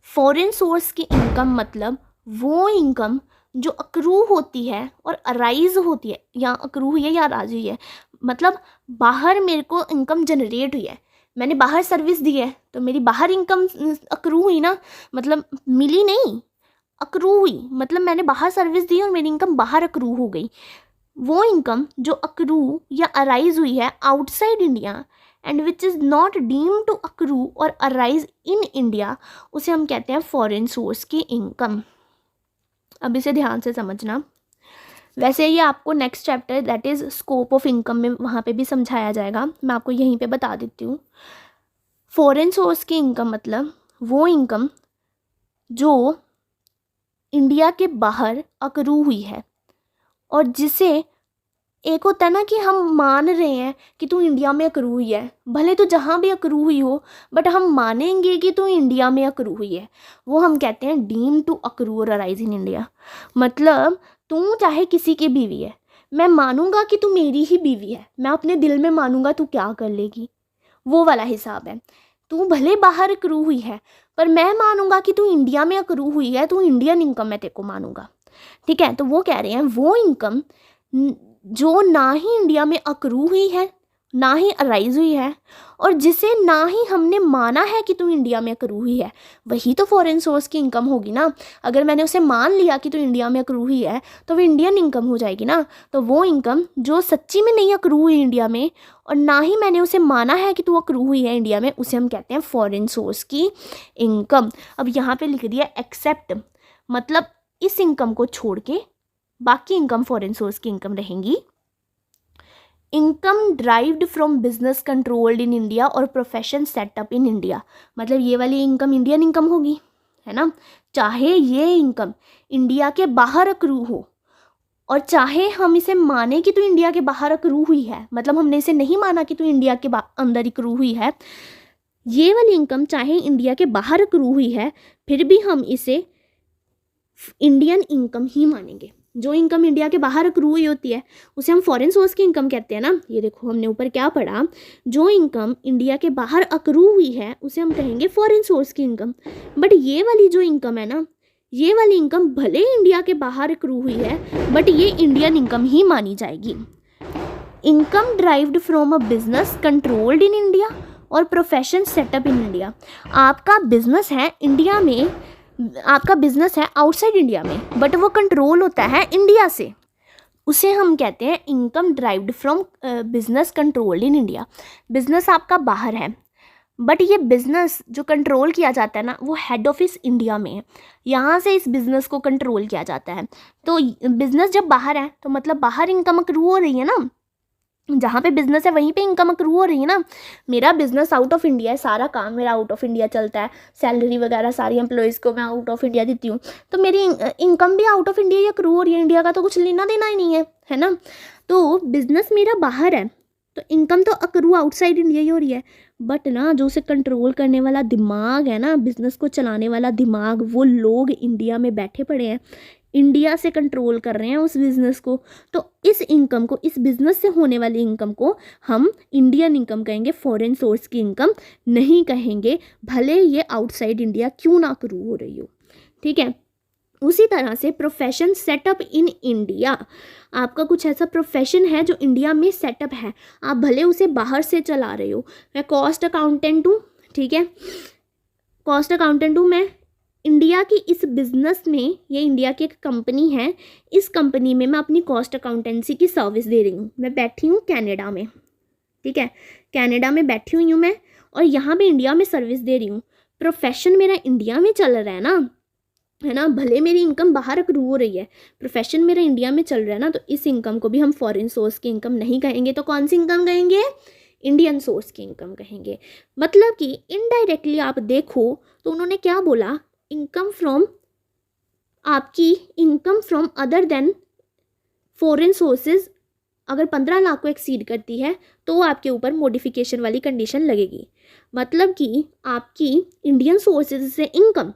Foreign source की income मतलब वो income जो accrue होती है और arise होती है, या अक्रू हुई है या अराइज हुई है, मतलब बाहर मेरे को इनकम जनरेट हुई है, मैंने बाहर सर्विस दी है तो मेरी बाहर इनकम अक्रू हुई ना, मतलब मिली नहीं, अक्रू हुई, मतलब मैंने बाहर सर्विस दी और मेरी इनकम बाहर अक्रू हो गई। वो इनकम जो अक्रू या अराइज हुई है outside India and which is not deemed to accrue or arise in India, उसे हम कहते हैं फॉरेन सोर्स की इनकम। अब इसे ध्यान से समझना। वैसे ये आपको next chapter that is scope of income में वहाँ पे भी समझाया जाएगा, मैं आपको यहीं पे बता देती हूँ। फॉरेन सोर्स की इनकम मतलब वो इनकम जो इंडिया के बाहर अक्रू हुई है और जिसे एक होता है ना कि हम मान रहे हैं कि तू इंडिया में अक्रू हुई है, भले तो जहाँ भी अक्रू हुई हो बट हम मानेंगे कि तू इंडिया में अक्रू हुई है, वो हम कहते हैं deem to accrue or arise in India. मतलब तू चाहे किसी की बीवी है, मैं मानूंगा कि तू मेरी ही बीवी है, मैं अपने दिल में मानूंगा तू क्या कर लेगी, वो वाला हिसाब है। तू भले बाहर अक्रू हुई है पर मैं मानूंगा कि तू इंडिया में अक्रू हुई है, तू इंडियन इनकम मैं तेरे को मानूंगा, ठीक है। तो वो कह रहे हैं वो इनकम जो ना ही इंडिया में अक्रू हुई है ना ही अराइज हुई है और जिसे ना ही हमने माना है कि तू इंडिया में अक्रू हुई है, वही तो फॉरेन सोर्स की इनकम होगी ना। अगर मैंने उसे मान लिया कि तू इंडिया में अक्रू हुई है तो वो इंडियन इनकम हो जाएगी ना। तो वो इनकम जो सच्ची में नहीं अक्रू हुई इंडिया में और ना ही मैंने उसे माना है कि तू अक्रू हुई है इंडिया में, उसे हम कहते हैं फॉरेन सोर्स की इनकम। अब यहाँ पे लिख दिया एक्सेप्ट, मतलब इस इनकम को छोड़ के बाकी इनकम फॉरेन सोर्स की इनकम रहेंगी। Income derived from business controlled in India और प्रोफेशन सेटअप इन इंडिया, मतलब ये वाली इनकम इंडियन इनकम होगी, है ना। चाहे ये इनकम इंडिया के बाहर अक्रू हो और चाहे हम इसे माने कि तू इंडिया के बाहर अक्रू हुई है, मतलब हमने इसे नहीं माना कि तू इंडिया के अंदर अक्रू हुई है, ये वाली इनकम चाहे इंडिया के बाहर अक्रू हुई है फिर भी हम इसे इंडियन इनकम ही मानेंगे। जो इनकम इंडिया के बाहर अक्रू हुई होती है उसे हम फॉरेन सोर्स की इनकम कहते हैं ना। ये देखो हमने ऊपर क्या पढ़ा, जो इनकम इंडिया के बाहर अक्रू हुई है उसे हम कहेंगे फॉरेन सोर्स की इनकम। बट ये वाली जो इनकम है ना, ये वाली इनकम भले इंडिया के बाहर अक्रू हुई है बट ये इंडियन इनकम ही मानी जाएगी। Income derived from a business controlled in India और प्रोफेशन सेटअप इन इंडिया, आपका बिजनेस है इंडिया में, आपका बिजनेस है आउटसाइड इंडिया में बट वो कंट्रोल होता है इंडिया से, उसे हम कहते हैं income derived from business controlled in India. Business आपका बाहर है बट ये बिजनेस जो कंट्रोल किया जाता है ना वो हेड ऑफिस इंडिया में है, यहाँ से इस बिजनेस को कंट्रोल किया जाता है। तो बिजनेस जब बाहर है तो मतलब बाहर इनकम अक्रू हो रही है ना, जहाँ पे बिजनेस है वहीं पे इनकम अक्रू हो रही है ना। मेरा बिजनेस आउट ऑफ इंडिया है, सारा काम मेरा आउट ऑफ इंडिया चलता है, सैलरी वगैरह सारी एम्प्लॉयज़ को मैं आउट ऑफ इंडिया देती हूँ, तो मेरी इनकम भी out of India he accrue हो रही है, इंडिया का तो कुछ लेना देना ही नहीं है ना। तो बिजनेस मेरा बाहर है तो इनकम तो अक्रू आउटसाइड इंडिया ही हो रही है, बट ना जो उसे कंट्रोल करने वाला दिमाग है ना, बिजनेस को चलाने वाला दिमाग, वो लोग इंडिया में बैठे पड़े हैं, इंडिया से कंट्रोल कर रहे हैं उस बिज़नेस को। तो इस इनकम को, इस बिज़नेस से होने वाली इनकम को हम इंडियन इनकम कहेंगे, फॉरेन सोर्स की इनकम नहीं कहेंगे, भले ये आउटसाइड इंडिया क्यों ना अक्रू हो रही हो, ठीक है। उसी तरह से प्रोफेशन सेटअप इन इंडिया, आपका कुछ ऐसा प्रोफेशन है जो इंडिया में सेटअप है, आप भले उसे बाहर से चला रहे हो। मैं कॉस्ट अकाउंटेंट हूँ, ठीक है, कॉस्ट अकाउंटेंट हूँ मैं, इंडिया की इस बिज़नेस में, ये इंडिया की एक कंपनी है, इस कंपनी में मैं अपनी कॉस्ट अकाउंटेंसी की सर्विस दे रही हूँ। मैं बैठी हूँ कनाडा में, ठीक है, कनाडा में बैठी हुई हूँ मैं, और यहाँ पे इंडिया में सर्विस दे रही हूँ। प्रोफेशन मेरा इंडिया में चल रहा है ना, भले मेरी इनकम बाहर अक्रू हो रही है, प्रोफेशन मेरा इंडिया में चल रहा है ना, तो इस इनकम को भी हम फॉरेन सोर्स की इनकम नहीं कहेंगे, तो कौन सी इनकम कहेंगे? इंडियन सोर्स की इनकम कहेंगे। मतलब कि इनडायरेक्टली आप देखो तो उन्होंने क्या बोला, इनकम फ्रॉम, आपकी income from other than foreign sources अगर 15 लाख को एक्सीड करती है तो आपके ऊपर मॉडिफिकेशन वाली कंडीशन लगेगी। मतलब कि आपकी इंडियन सोर्सेज से इनकम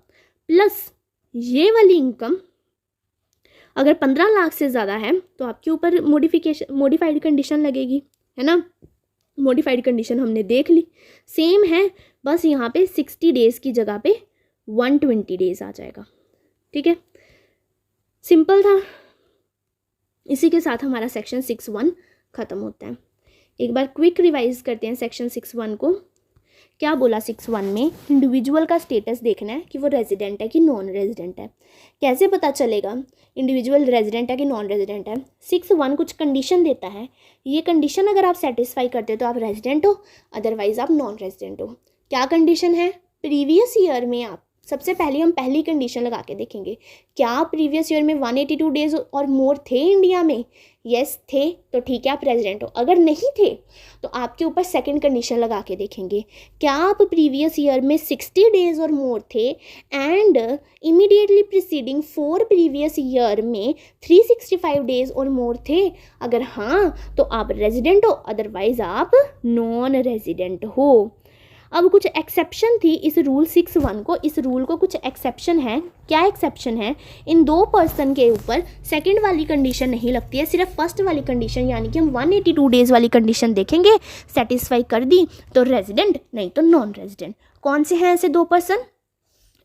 प्लस ये वाली इनकम अगर 15 लाख से ज़्यादा है तो आपके ऊपर मॉडिफाइड कंडीशन लगेगी, है ना। मॉडिफाइड कंडीशन हमने देख ली, सेम है, बस यहाँ पे 60 डेज़ की जगह पे 120 डेज़ आ जाएगा, ठीक है, सिंपल था। इसी के साथ हमारा सेक्शन 6.1 ख़त्म होता है। एक बार क्विक रिवाइज करते हैं सेक्शन 6.1 को। क्या बोला 6.1 में? इंडिविजुअल का स्टेटस देखना है कि वो रेजिडेंट है कि नॉन रेजिडेंट है। कैसे पता चलेगा इंडिविजुअल रेजिडेंट है कि नॉन रेजिडेंट है? 6.1 कुछ कंडीशन देता है, ये कंडीशन अगर आप सेटिस्फाई करते हो तो आप रेजिडेंट हो, अदरवाइज आप नॉन रेजिडेंट हो। क्या कंडीशन है? प्रीवियस ईयर में आप, सबसे पहले हम पहली कंडीशन लगा के देखेंगे, क्या प्रीवियस ईयर में 182 डेज और मोर थे इंडिया में? यस थे, तो ठीक है, आप रेजिडेंट हो। अगर नहीं थे तो आपके ऊपर सेकंड कंडीशन लगा के देखेंगे, क्या आप प्रीवियस ईयर में 60 डेज और मोर थे and immediately preceding 4 previous year में 365 डेज और मोर थे? अगर हाँ तो आप रेजिडेंट हो, अदरवाइज आप नॉन रेजिडेंट हो। अब कुछ एक्सेप्शन थी इस रूल 6.1 को, इस रूल को कुछ एक्सेप्शन है। क्या एक्सेप्शन है? इन 2 पर्सन के ऊपर सेकंड वाली कंडीशन नहीं लगती है, सिर्फ फर्स्ट वाली कंडीशन, यानी कि हम 182 डेज़ वाली कंडीशन देखेंगे, सेटिस्फाई कर दी तो रेजिडेंट, नहीं तो नॉन रेजिडेंट। कौन से हैं ऐसे 2 person?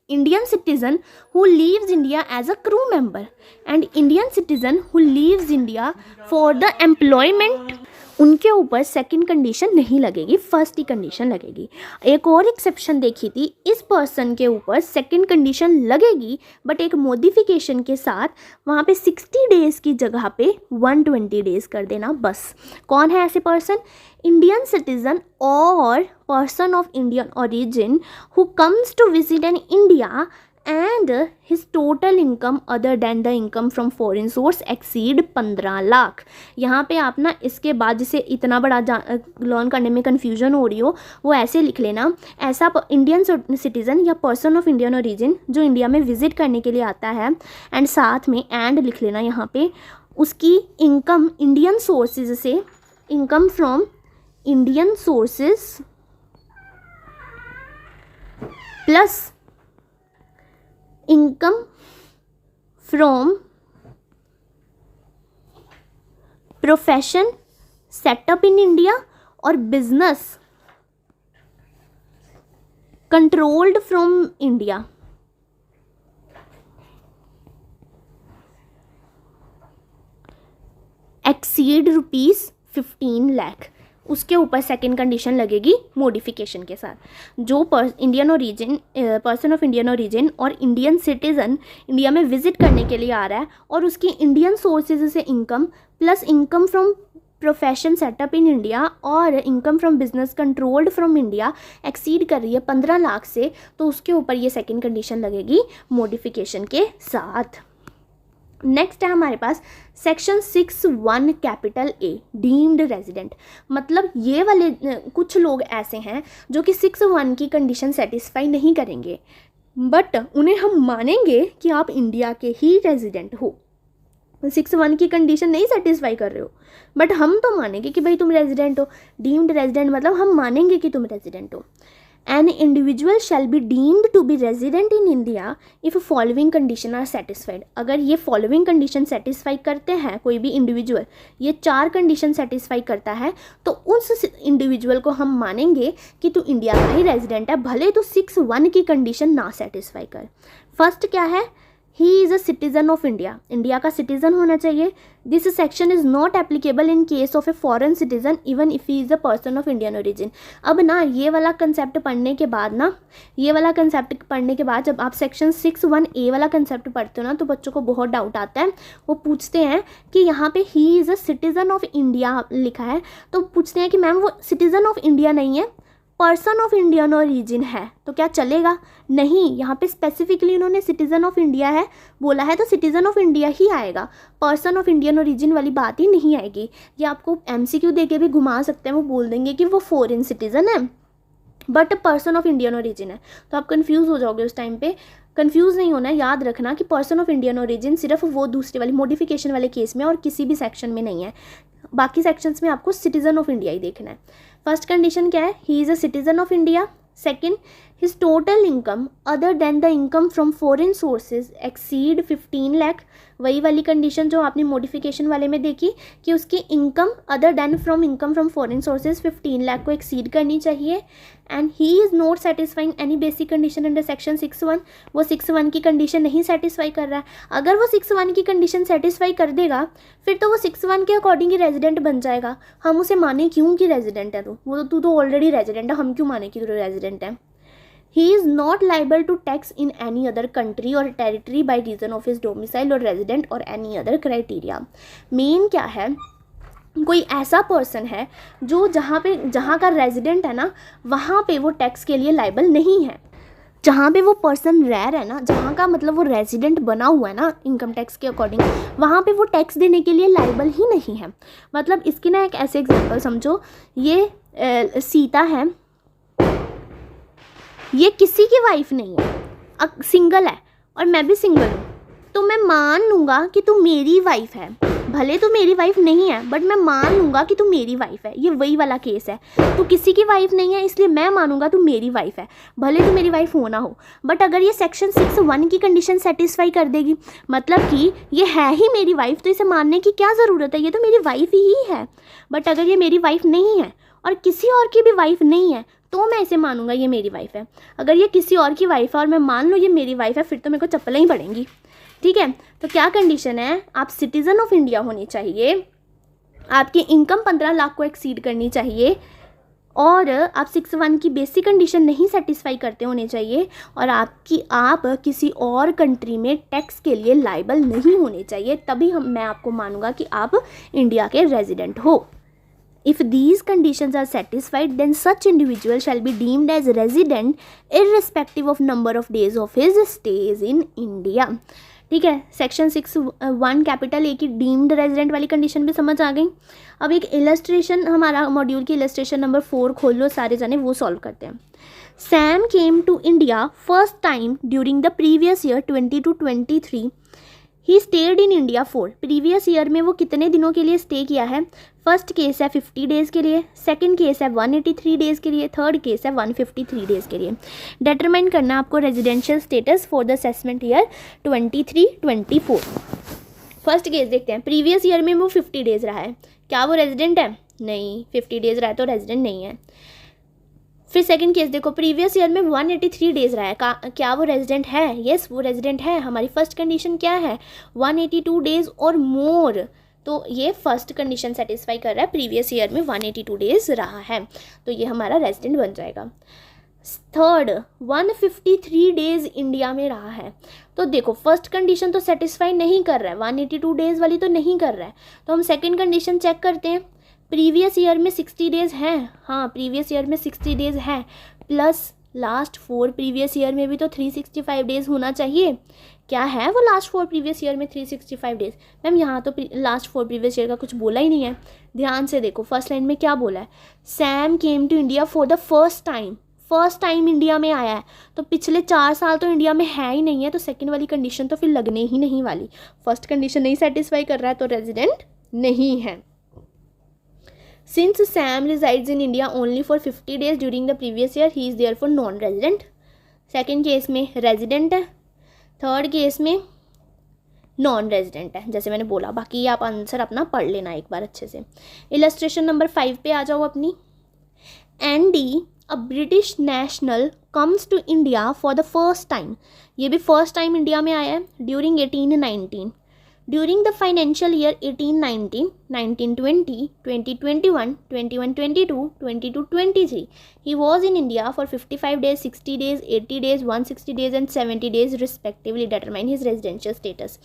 Indian citizen who leaves India as a crew member and Indian citizen who leaves India for the employment. उनके ऊपर सेकंड कंडीशन नहीं लगेगी, फर्स्ट ही कंडीशन लगेगी। एक और एक्सेप्शन देखी थी, इस पर्सन के ऊपर सेकंड कंडीशन लगेगी बट एक मॉडिफिकेशन के साथ, वहाँ पे 60 डेज़ की जगह पे 120 डेज़ कर देना बस। कौन है ऐसे पर्सन? इंडियन सिटीजन और person of Indian origin who comes to visit in India and his total income other than the income from foreign source exceed 15 lakh. यहाँ पे आप ना इसके बाद जिसे इतना बड़ा लर्न करने में कन्फ्यूजन हो रही हो वो ऐसे लिख लेना, ऐसा इंडियन सिटीज़न या पर्सन ऑफ इंडियन ओरिजिन जो इंडिया में विजिट करने के लिए आता है, एंड साथ में एंड लिख लेना यहाँ पे, उसकी इनकम इंडियन सोर्सेज से, income from Indian sources plus income from profession setup in India और business controlled from India exceed ₹15 lakh, उसके ऊपर सेकंड कंडीशन लगेगी मॉडिफिकेशन के साथ। जो Indian origin, person of Indian origin और इंडियन सिटीज़न इंडिया में विजिट करने के लिए आ रहा है और उसकी इंडियन सोर्सेज से income plus income from profession setup in India और income from business controlled from India exceed कर रही है 15 लाख से, तो उसके ऊपर ये सेकंड कंडीशन लगेगी मॉडिफिकेशन के साथ। नेक्स्ट है हमारे पास section 6.1 capital A, deemed resident. मतलब ये वाले कुछ लोग ऐसे हैं जो कि 6.1 की कंडीशन सेटिस्फाई नहीं करेंगे, बट उन्हें हम मानेंगे कि आप इंडिया के ही रेजिडेंट हो। 6.1 की कंडीशन नहीं सेटिस्फाई कर रहे हो बट हम तो मानेंगे कि भाई तुम रेजिडेंट हो। डीम्ड रेजिडेंट मतलब हम मानेंगे कि तुम रेजिडेंट हो। An individual shall be deemed to be resident in India if following condition are satisfied। अगर ये following condition satisfy करते हैं कोई भी individual, ये 4 condition satisfy करता है तो उस individual को हम मानेंगे कि तू इंडिया का ही resident है, भले तो 6.1 की condition ना satisfy कर। फर्स्ट क्या है? He is a citizen of India, India का सिटीज़न होना चाहिए. This section is not applicable in case of a foreign citizen even if he is a person of Indian origin. अब ना ये वाला कंसेप्ट पढ़ने के बाद जब आप सेक्शन 6(1)(a) वाला कंसेप्ट पढ़ते हो ना, तो बच्चों को बहुत डाउट आता है. वो पूछते हैं कि यहाँ पे ही is a citizen of India लिखा है, तो पूछते हैं कि मैम वो सिटीज़न ऑफ इंडिया नहीं है, पर्सन ऑफ इंडियन ओरिजिन है, तो क्या चलेगा? नहीं, यहाँ पे स्पेसिफिकली उन्होंने सिटीज़न ऑफ इंडिया है बोला है, तो सिटीज़न ऑफ इंडिया ही आएगा, पर्सन ऑफ इंडियन ओरिजिन वाली बात ही नहीं आएगी. ये आपको MCQ दे के भी घुमा सकते हैं, वो बोल देंगे कि वो फॉरेन सिटीज़न है but person of Indian origin है, तो आप कंफ्यूज हो जाओगे. उस टाइम पे कंफ्यूज नहीं होना है, याद रखना कि पर्सन ऑफ इंडियन ओरिजिन सिर्फ वो दूसरे वाली मॉडिफिकेशन वाले केस में और किसी भी सेक्शन में नहीं है. बाकी सेक्शंस में आपको सिटीज़न ऑफ इंडिया ही देखना है. फर्स्ट कंडीशन क्या है? He is a citizen of India. Second, his total income other than the income from foreign sources exceed 15 lakh. वही वाली कंडीशन जो आपने मॉडिफिकेशन वाले में देखी कि उसकी income other than income from foreign sources 15 lakh को एक्सीड करनी चाहिए. And he is not satisfying any basic condition under section 6(1). वो 6(1) की कंडीशन नहीं सेटिस्फाई कर रहा है. अगर वो 6(1) की कंडीशन सेटिस्फाई कर देगा फिर तो वो 6(1) के अकॉर्डिंग ही रेजिडेंट बन जाएगा. हम उसे माने क्यों कि रेजिडेंट है, तू तो ऑलरेडी रेजिडेंट है, हम क्यों माने कि तू रेजिडेंट है. He is not liable to tax in any other country or territory by reason of his domicile or resident or any other criteria. Main क्या है, कोई ऐसा पर्सन है जो जहाँ का रेजिडेंट है ना, वहाँ पे वो टैक्स के लिए लाइबल नहीं है. जहाँ पे वो पर्सन रह रहा है ना, जहाँ का मतलब वो रेजिडेंट बना हुआ है ना इनकम टैक्स के अकॉर्डिंग, वहाँ पे वो टैक्स देने के लिए लाइबल ही नहीं है. मतलब इसकी ना एक ऐसे एग्जांपल समझो, ये सीता है, ये किसी की वाइफ नहीं है, सिंगल है और मैं भी सिंगल हूँ, तो मैं मान लूँगा कि तू मेरी वाइफ है. भले तू मेरी वाइफ नहीं है बट मैं मान लूँगा कि तू मेरी वाइफ है. ये वही वाला केस है, तू किसी की वाइफ नहीं है इसलिए मैं मानूंगा तू मेरी वाइफ है, भले तू मेरी वाइफ हो ना हो. बट अगर ये सेक्शन 6(1) की कंडीशन सेटिस्फाई कर देगी, मतलब कि ये है ही मेरी वाइफ, तो इसे मानने की क्या ज़रूरत है, ये तो मेरी वाइफ ही है. बट अगर ये मेरी वाइफ नहीं है और किसी और की भी वाइफ नहीं है, तो मैं इसे मानूंगा ये मेरी वाइफ है. अगर ये किसी और की वाइफ है और मैं मान लूँ ये मेरी वाइफ है, फिर तो मेरे को चप्पलें ही पड़ेंगी. ठीक है, तो क्या कंडीशन है, आप सिटीज़न ऑफ इंडिया होनी चाहिए, आपकी इनकम 15 लाख को एक्सीड करनी चाहिए, और आप 6(1) की बेसिक कंडीशन नहीं सेटिस्फाई करते होने चाहिए, और आप किसी और कंट्री में टैक्स के लिए लाइबल नहीं होने चाहिए, तभी मैं आपको मानूंगा कि आप इंडिया के रेजिडेंट हो. If these conditions are satisfied, then such individual shall be deemed as resident irrespective of number of days of his stays in India. ठीक है, सेक्शन 6(1) कैपिटल ए की डीम्ड रेजिडेंट वाली कंडीशन भी समझ आ गई. अब एक इलस्ट्रेशन, हमारा मॉड्यूल की इलस्ट्रेशन नंबर 4 खोल लो सारे जने, वो सॉल्व करते हैं. Sam came to India first time during the previous year 20 to 23. He stayed in India for, previous year में वो कितने दिनों के लिए स्टे किया है. फर्स्ट केस है 50 डेज़ के लिए, सेकंड केस है 183 डेज़ के लिए, थर्ड केस है 153 डेज़ के लिए. डिटरमाइन करना आपको residential status for the assessment year 23-24. First case देखते हैं, प्रीवियस ईयर में वो 50 डेज़ रहा है, क्या वो रेजिडेंट है? नहीं, 50 डेज़ रहा है तो रेजिडेंट नहीं है. फिर सेकंड केस देखो, प्रीवियस ईयर में 183 डेज़ रहा है, क्या वो रेजिडेंट है? यस, वो रेजिडेंट है. हमारी फर्स्ट कंडीशन क्या है? 182 डेज़ और मोर, तो ये फर्स्ट कंडीशन सेटिस्फाई कर रहा है, प्रीवियस ईयर में 182 डेज़ रहा है, तो ये हमारा रेजिडेंट बन जाएगा. थर्ड, 153 डेज़ इंडिया में रहा है, तो देखो फर्स्ट कंडीशन तो सेटिस्फाई नहीं कर रहा है, 182 डेज़ वाली तो नहीं कर रहा है, तो हम सेकंड कंडीशन चेक करते हैं. प्रीवियस ईयर में 60 डेज़ हैं, हाँ प्रीवियस ईयर में 60 डेज़ है, प्लस लास्ट 4 प्रीवियस ईयर में भी तो 365 डेज़ होना चाहिए. क्या है वो लास्ट 4 प्रीवियस ईयर में 365 डेज़? मैम यहाँ तो लास्ट 4 प्रीवियस ईयर का कुछ बोला ही नहीं है. ध्यान से देखो, फर्स्ट लाइन में क्या बोला है, Sam came to India for the first time India में आया है, तो पिछले 4 साल तो इंडिया में है ही नहीं है, तो सेकंड वाली कंडीशन तो फिर लगने ही नहीं वाली. फर्स्ट कंडीशन नहीं सेटिस्फाई कर रहा है तो रेजिडेंट नहीं है. Since Sam resides in India only for 50 days during the previous year, he is therefore non-resident. Second case में रेजिडेंट है, थर्ड केस में नॉन रेजिडेंट है, जैसे मैंने बोला. बाकी आप आंसर अपना पढ़ लेना एक बार अच्छे से. इलस्ट्रेशन नंबर 5 पे आ जाओ अपनी. Andy, a British national comes to India for the first time, ये भी फर्स्ट टाइम इंडिया में आया है during 1819, during the financial year 1819, 1920, 2021, 21-22, 22-23 he was in India for 55 days, 60 days, 80 days, 160 days and 70 days respectively. Determine his residential status.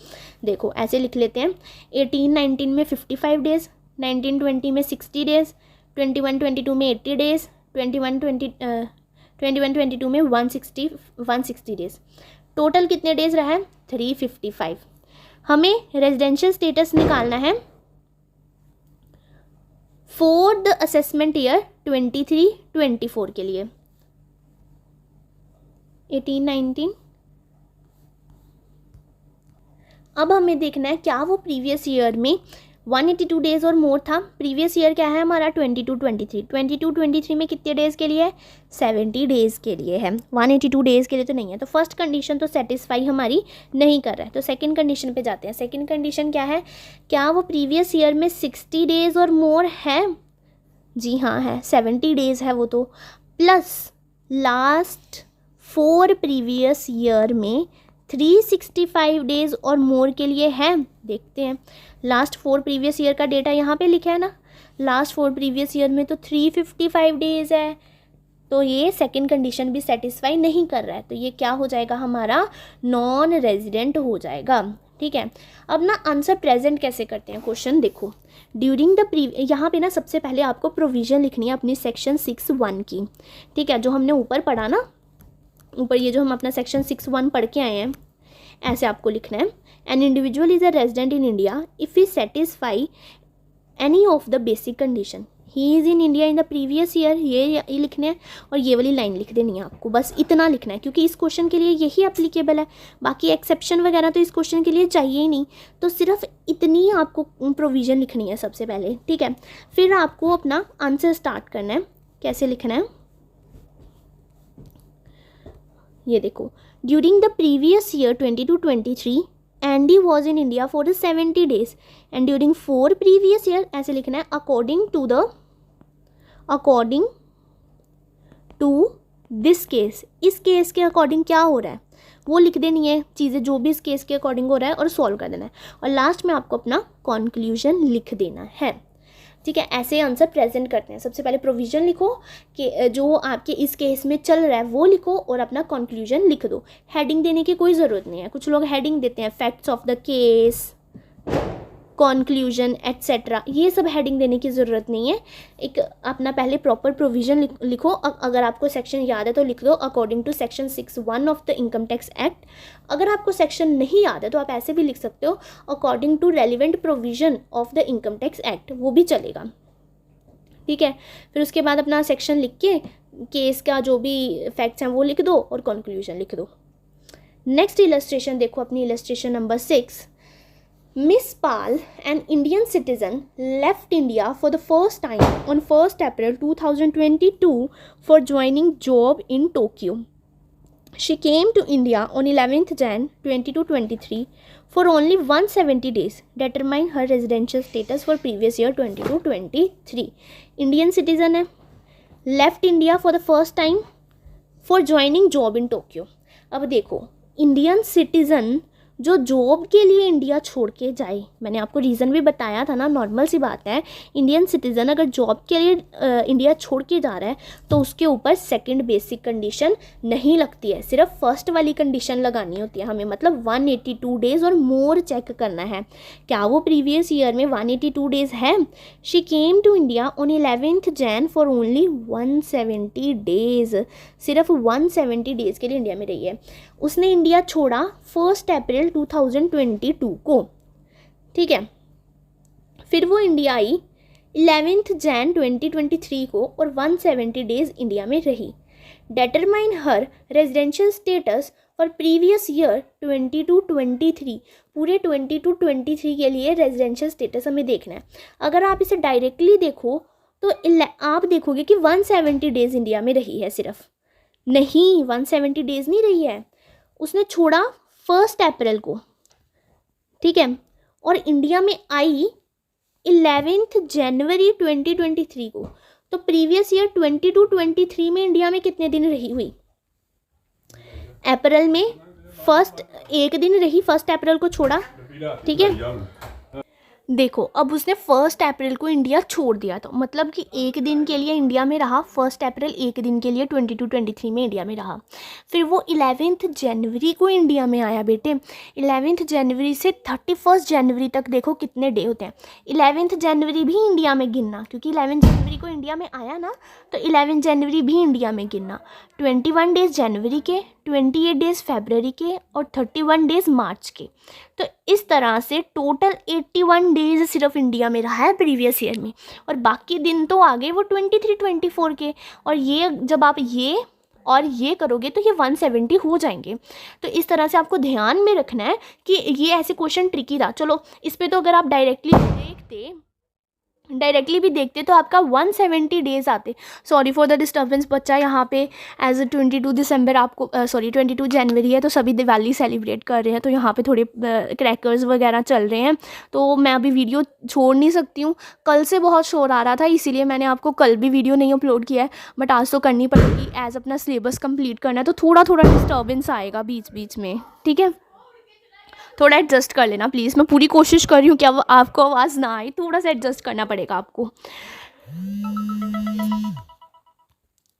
देखो ऐसे लिख लेते हैं, 1819 में 55 डेज, 1920 में 60 डेज, 21-22 में 80 डेज, 21-22 में 160 डेज, टोटल कितने डेज रहा है 355। हमें रेजिडेंशियल स्टेटस निकालना है फॉर द असेसमेंट ईयर 23-24 के लिए। 18-19 अब हमें देखना है क्या वो प्रीवियस ईयर में 182 डेज और मोर था। प्रीवियस ईयर क्या है हमारा 22-23, 22-23 में कितने डेज़ के लिए है 70 डेज़ के लिए है, 182 डेज़ के लिए तो नहीं है। तो फर्स्ट कंडीशन तो सेटिस्फाई हमारी नहीं कर रहा है, तो सेकंड कंडीशन पे जाते हैं। सेकंड कंडीशन क्या है, क्या वो प्रीवियस ईयर में 60 डेज़ और मोर है, जी हाँ है, 70 डेज़ है वो तो, प्लस लास्ट 4 प्रीवियस ईयर में 365 डेज़ और मोर के लिए है। देखते हैं, लास्ट 4 प्रीवियस ईयर का डेटा यहाँ पे लिखा है ना, लास्ट 4 प्रीवियस ईयर में तो 355 डेज़ है, तो ये सेकंड कंडीशन भी सेटिस्फाई नहीं कर रहा है, तो ये क्या हो जाएगा हमारा नॉन रेजिडेंट हो जाएगा। ठीक है, अब ना आंसर प्रेजेंट कैसे करते हैं, क्वेश्चन देखो, ड्यूरिंग द यहाँ पे ना सबसे पहले आपको प्रोविज़न लिखनी है अपनी सेक्शन 6(1) की। ठीक है, जो हमने ऊपर पढ़ा ना, ऊपर ये जो हम अपना सेक्शन 6(1) पढ़ के आए हैं, ऐसे आपको लिखना है, an individual is a resident in India if he satisfy any of the basic condition, he is in India in the previous year, ये लिखने हैं और ये वाली लाइन लिख देनी है आपको, बस इतना लिखना है, क्योंकि इस क्वेश्चन के लिए यही एप्लीकेबल है, बाकी एक्सेप्शन वगैरह तो इस क्वेश्चन के लिए चाहिए ही नहीं, तो सिर्फ इतनी आपको प्रोविज़न लिखनी है सबसे पहले। ठीक है, फिर आपको अपना आंसर स्टार्ट करना है, कैसे लिखना है ये देखो, during the previous year 22-23 Andy was in India for the 70 days and during 4 previous year, ऐसे लिखना है, अकॉर्डिंग टू दिस केस, इस केस के अकॉर्डिंग क्या हो रहा है वो लिख देनी है चीज़ें, जो भी इस केस के अकॉर्डिंग हो रहा है, और सॉल्व कर देना है, और लास्ट में आपको अपना कॉन्क्लूजन लिख देना है। ठीक है, ऐसे आंसर प्रेजेंट करते हैं। सबसे पहले प्रोविज़न लिखो कि जो आपके इस केस में चल रहा है वो लिखो, और अपना कंक्लूजन लिख दो। हेडिंग देने की कोई ज़रूरत नहीं है, कुछ लोग हेडिंग देते हैं, facts of the case, conclusion etcetera, ये सब हेडिंग देने की ज़रूरत नहीं है। एक अपना पहले प्रॉपर प्रोविज़न लिखो, अगर आपको सेक्शन याद है तो लिख दो according to section 6(1) of the income tax act. अगर आपको सेक्शन नहीं याद है तो आप ऐसे भी लिख सकते हो according to relevant provision of the income tax act, वो भी चलेगा। ठीक है, फिर उसके बाद अपना सेक्शन लिख के केस का जो भी फैक्ट्स हैं वो लिख दो और कंक्लूजन लिख दो। नेक्स्ट इलस्ट्रेशन देखो, अपनी illustration number 6। Miss Pal, an Indian citizen, left India for the first time on 1st April 2022 for joining job in Tokyo. She came to India on 11th Jan 2023 for only 170 days. Determine her residential status for previous year 22-23. Indian citizen है, left India for the first time for joining job in Tokyo. अब देखो, Indian citizen जो job के लिए India छोड़ के जाए, मैंने आपको रीज़न भी बताया था ना, नॉर्मल सी बात है, इंडियन सिटीज़न अगर जॉब के लिए इंडिया छोड़ के जा रहा है तो उसके ऊपर सेकंड बेसिक कंडीशन नहीं लगती है, सिर्फ फर्स्ट वाली कंडीशन लगानी होती है हमें, मतलब 182 डेज़ और मोर चेक करना है, क्या वो प्रीवियस ईयर में 182 डेज़ है। She came to India on 11th Jan for only 170 days, सिर्फ 170 डेज़ के लिए इंडिया में रही है। उसने इंडिया छोड़ा 1 अप्रैल 2022 को। ठीक है, फिर वो इंडिया आई 11th Jan 2023 को और 170 डेज़ इंडिया में रही। Determine her residential status for previous year 22-23, पूरे 22-23 के लिए रेजिडेंशियल स्टेटस हमें देखना है। अगर आप इसे डायरेक्टली देखो तो आप देखोगे कि 170 डेज़ इंडिया में रही है, सिर्फ नहीं 170 डेज़ नहीं रही है, उसने छोड़ा 1 अप्रैल को। ठीक है, और इंडिया में आई 11th जनवरी 2023 को, तो प्रीवियस ईयर 22-23 में इंडिया में कितने दिन रही हुई, अप्रैल में फर्स्ट एक दिन रही, 1 अप्रैल को छोड़ा, ठीक है। देखो अब उसने 1 अप्रैल को इंडिया छोड़ दिया, तो मतलब कि एक दिन के लिए इंडिया में रहा, 1 अप्रैल एक दिन के लिए 22-23 में इंडिया में रहा। फिर वो 11 जनवरी को इंडिया में आया बेटे। 11 जनवरी से 31 जनवरी तक देखो कितने डे होते हैं। 11 जनवरी भी इंडिया में गिनना, क्योंकि 11 जनवरी को इंडिया में आया ना, तो 11 जनवरी भी इंडिया में गिनना। 21 डेज़ जनवरी के, 28 डेज़ फरवरी के और 31 डेज़ मार्च के। तो इस तरह से टोटल 81 डेज़ सिर्फ इंडिया में रहा है प्रीवियस ईयर में, और बाकी दिन तो आ गए वो 23-24 के। और ये जब आप ये और ये करोगे तो ये 170 हो जाएंगे। तो इस तरह से आपको ध्यान में रखना है कि ये ऐसे क्वेश्चन ट्रिकी रहा। चलो इस पे तो अगर आप डायरेक्टली भी देखते तो आपका 170 डेज़ आते। सॉरी फॉर द डिस्टर्बेंस बच्चा, यहाँ पे एज 22 दिसंबर आपको 22 जनवरी है, तो सभी दिवाली सेलिब्रेट कर रहे हैं, तो यहाँ पे थोड़े क्रैकर्स वगैरह चल रहे हैं, तो मैं अभी वीडियो छोड़ नहीं सकती हूँ। कल से बहुत शोर आ रहा था, इसीलिए मैंने आपको कल भी वीडियो नहीं अपलोड किया है, बट आज तो करनी पड़ेगी, एज अपना सिलेबस कंप्लीट करना है, तो थोड़ा थोड़ा डिस्टर्बेंस आएगा बीच बीच में, ठीक है। थोड़ा एडजस्ट कर लेना प्लीज़, मैं पूरी कोशिश कर रही हूँ कि अब आपको आवाज़ ना आए, थोड़ा सा एडजस्ट करना पड़ेगा आपको।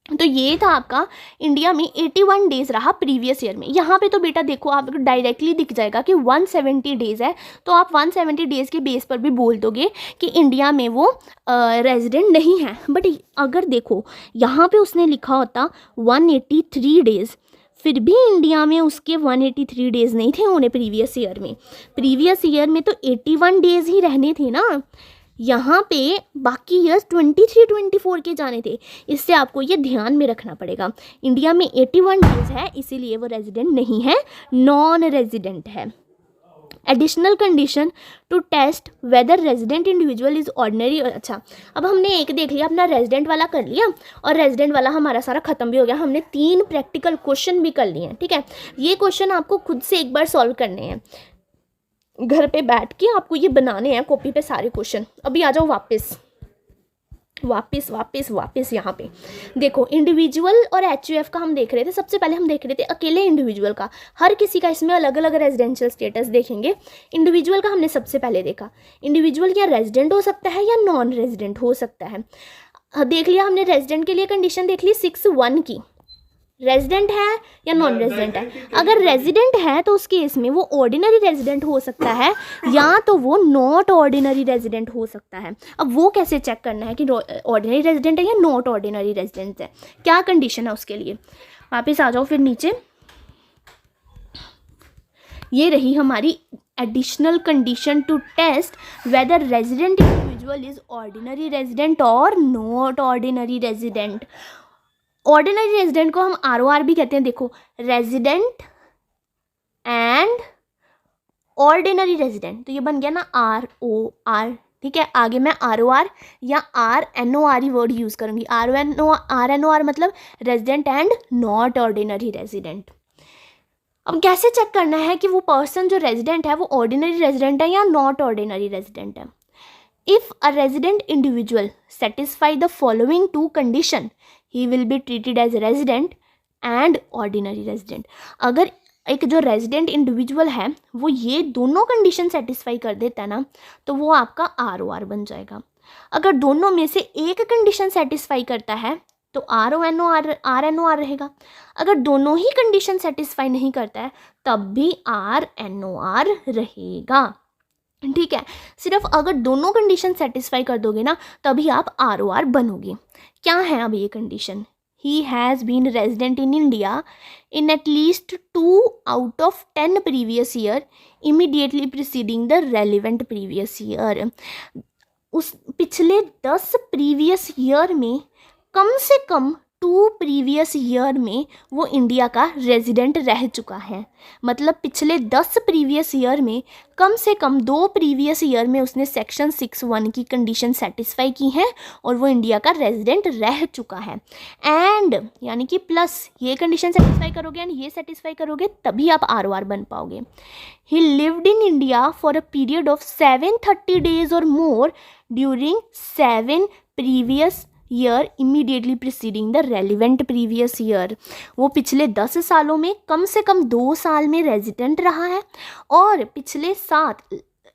तो ये था आपका इंडिया में 81 डेज़ रहा प्रीवियस ईयर में। यहाँ पे तो बेटा देखो आपको डायरेक्टली दिख जाएगा कि 170 डेज़ है, तो आप 170 डेज़ के बेस पर भी बोल दोगे कि इंडिया में वो रेजिडेंट नहीं है। बट अगर देखो यहाँ पे उसने लिखा होता 183 डेज़, फिर भी इंडिया में उसके 183 डेज़ नहीं थे होने प्रीवियस ईयर में। प्रीवियस ईयर में तो 81 डेज़ ही रहने थे ना, यहाँ पे बाकी ईयर्स 23-24 के जाने थे। इससे आपको ये ध्यान में रखना पड़ेगा, इंडिया में 81 डेज़ है, इसीलिए वो रेजिडेंट नहीं है, नॉन रेजिडेंट है। Additional condition to test whether resident individual is ordinary. अच्छा, अब हमने एक देख लिया, अपना रेजिडेंट वाला कर लिया, और रेजिडेंट वाला हमारा सारा खत्म भी हो गया। हमने 3 प्रैक्टिकल क्वेश्चन भी कर लिए हैं, ठीक है। ये क्वेश्चन आपको खुद से एक बार सॉल्व करने हैं, घर पे बैठ के आपको ये बनाने हैं कॉपी पे सारे क्वेश्चन। अभी आ जाओ वापस यहाँ पे देखो, इंडिविजुअल और एचयूएफ का हम देख रहे थे। सबसे पहले हम देख रहे थे अकेले इंडिविजुअल का, हर किसी का इसमें अलग अलग रेजिडेंशियल स्टेटस देखेंगे। इंडिविजुअल का हमने सबसे पहले देखा, इंडिविजुअल या रेजिडेंट हो सकता है या नॉन रेजिडेंट हो सकता है। देख लिया हमने, रेजिडेंट के लिए कंडीशन देख ली 6(1) की, रेजिडेंट है या नॉन रेजिडेंट है। अगर रेजिडेंट है तो उस केस में वो ऑर्डिनरी रेजिडेंट हो सकता है, या तो वो नॉट ऑर्डिनरी रेजिडेंट हो सकता है। अब वो कैसे चेक करना है कि ऑर्डिनरी रेजिडेंट है या नॉट ऑर्डिनरी रेजिडेंट है, क्या कंडीशन है उसके लिए। वापस आ जाओ फिर नीचे, ये रही हमारी additional condition to test whether resident individual is ordinary resident और not ordinary resident. Ordinary resident को हम ROR भी कहते हैं। देखो, रेजिडेंट एंड ऑर्डिनरी रेजिडेंट, तो ये बन गया ना ROR, ठीक है। आगे मैं ROR या RNOR वर्ड यूज़ करूँगी। RNOR मतलब resident and not ordinary resident. अब कैसे चेक करना है कि वो पर्सन जो रेजिडेंट है वो ऑर्डिनरी रेजिडेंट है या नॉट ऑर्डिनरी रेजिडेंट है। If a resident individual satisfy the following 2 condition, he will be treated as resident and ordinary resident. अगर एक जो रेजिडेंट इंडिविजुअल है वो ये दोनों कंडीशन सेटिस्फाई कर देता है ना, तो वो आपका ROR बन जाएगा। अगर दोनों में से एक कंडीशन सेटिस्फाई करता है तो RNOR रहेगा। अगर दोनों ही कंडीशन सेटिस्फाई नहीं करता है तब भी RNOR रहेगा, ठीक है। सिर्फ अगर दोनों कंडीशन सेटिस्फाई कर दोगे ना तभी आप ROR बनोगे। क्या है अब ये condition? He has been resident in India in at least 2 out of 10 previous year immediately preceding the relevant previous year. उस पिछले 10 प्रीवियस ईयर में कम से कम 2 प्रीवियस ईयर में वो इंडिया का रेजिडेंट रह चुका है। मतलब पिछले 10 प्रीवियस ईयर में कम से कम 2 प्रीवियस ईयर में उसने सेक्शन 6(1) की कंडीशन सेटिस्फाई की है और वो इंडिया का रेजिडेंट रह चुका है। एंड यानी कि प्लस ये कंडीशन सेटिस्फाई करोगे एंड ये सेटिस्फाई करोगे तभी आप ROR बन पाओगे। ही lived in India for a period of 730 days और more during 7 previous year immediately preceding the relevant previous year. वो पिछले 10 सालों में कम से कम 2 साल में रेजिडेंट रहा है और पिछले 7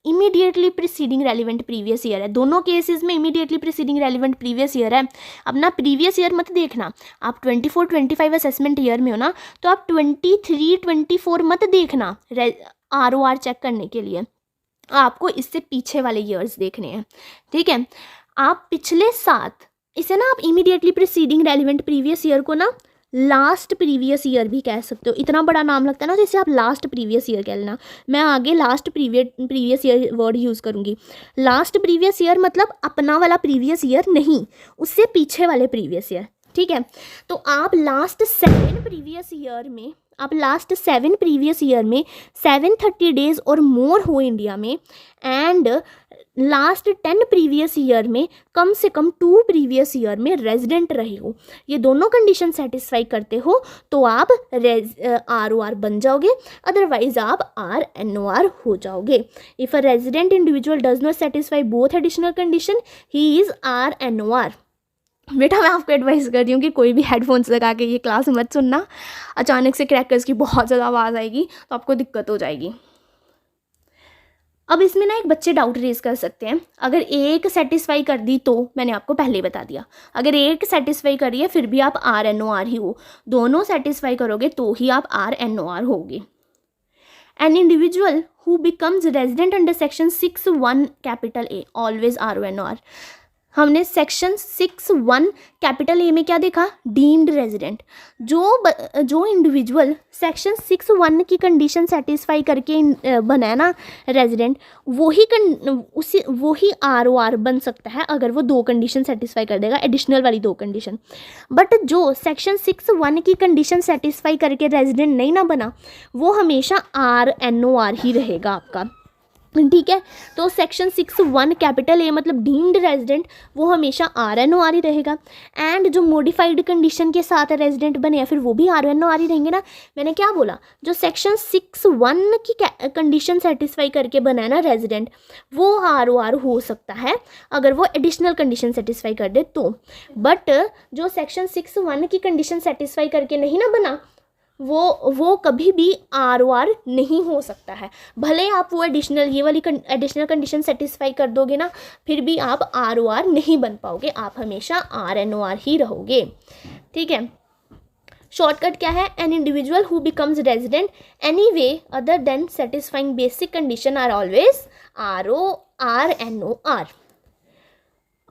immediately preceding relevant previous year है। दोनों केसेस में immediately preceding relevant previous year है। अपना प्रीवियस ईयर मत देखना, आप 24-25 असेसमेंट ईयर में हो ना, तो आप 23-24 मत देखना ROR चेक करने के लिए, आपको इससे पीछे वाले ईयर्स देखने हैं। ठीक है, आप पिछले 7, इसे ना आप immediately preceding relevant previous year को ना लास्ट प्रीवियस ईयर भी कह सकते हो। इतना बड़ा नाम लगता है ना, तो इसे आप लास्ट प्रीवियस ईयर कह लेना। मैं आगे last previous year word use करूँगी। लास्ट प्रीवियस ईयर मतलब अपना वाला प्रीवियस ईयर नहीं, उससे पीछे वाले प्रीवियस ईयर। ठीक है, तो आप लास्ट 7 प्रीवियस ईयर में 730 डेज और मोर हो इंडिया में, एंड लास्ट 10 प्रीवियस ईयर में कम से कम 2 प्रीवियस ईयर में रेजिडेंट रहे हो, ये दोनों कंडीशन सेटिस्फाई करते हो तो आप ROR बन जाओगे, अदरवाइज आप RNOR हो जाओगे। If a resident individual does not satisfy both additional condition, he is RNOR। बेटा मैं आपको एडवाइस कर रही हूँ कि कोई भी हेडफोन्स लगा के ये क्लास मत सुनना, अचानक से क्रैकर्स की बहुत ज़्यादा आवाज़ आएगी तो आपको दिक्कत हो जाएगी। अब इसमें ना एक बच्चे डाउट रेज कर सकते हैं, अगर एक सेटिस्फाई कर दी तो, मैंने आपको पहले ही बता दिया, अगर एक सेटिस्फाई करिए फिर भी आप RNOR ही हो, दोनों सेटिस्फाई करोगे तो ही आप RNOR होगे। An individual who becomes resident under section 6(1) capital A always RNOR। हमने सेक्शन 6(1) कैपिटल ए में क्या देखा, डीम्ड रेजिडेंट। जो इंडिविजुअल सेक्शन 6(1) की कंडीशन सेटिस्फाई करके बना है ना रेजिडेंट, वही ROR बन सकता है अगर वो 2 कंडीशन सेटिस्फाई कर देगा, एडिशनल वाली 2 कंडीशन। बट जो सेक्शन 6(1) की कंडीशन सेटिस्फाई करके रेजिडेंट नहीं ना बना, वो हमेशा RNOR ही रहेगा आपका। ठीक है, तो सेक्शन 6(1) कैपिटल ए मतलब डीम्ड रेजिडेंट, वो हमेशा RNOR ही रहेगा। एंड जो मॉडिफाइड कंडीशन के साथ रेजिडेंट बने हैं फिर वो भी RNOR ही रहेंगे ना। मैंने क्या बोला, जो सेक्शन 6(1) की कंडीशन सेटिस्फाई करके बना है ना रेजिडेंट, वो ROR हो सकता है अगर वो एडिशनल कंडीशन सेटिस्फाई कर दे तो। बट जो सेक्शन 6(1) की कंडीशन सेटिस्फाई करके नहीं ना बना, वो कभी भी ROR नहीं हो सकता है। भले आप वो ये वाली एडिशनल कंडीशन सेटिस्फाई कर दोगे ना, फिर भी आप ROR नहीं बन पाओगे, आप हमेशा RNOR ही रहोगे। ठीक है, शॉर्टकट क्या है, an individual who becomes resident any way other than satisfying basic condition are always RNOR।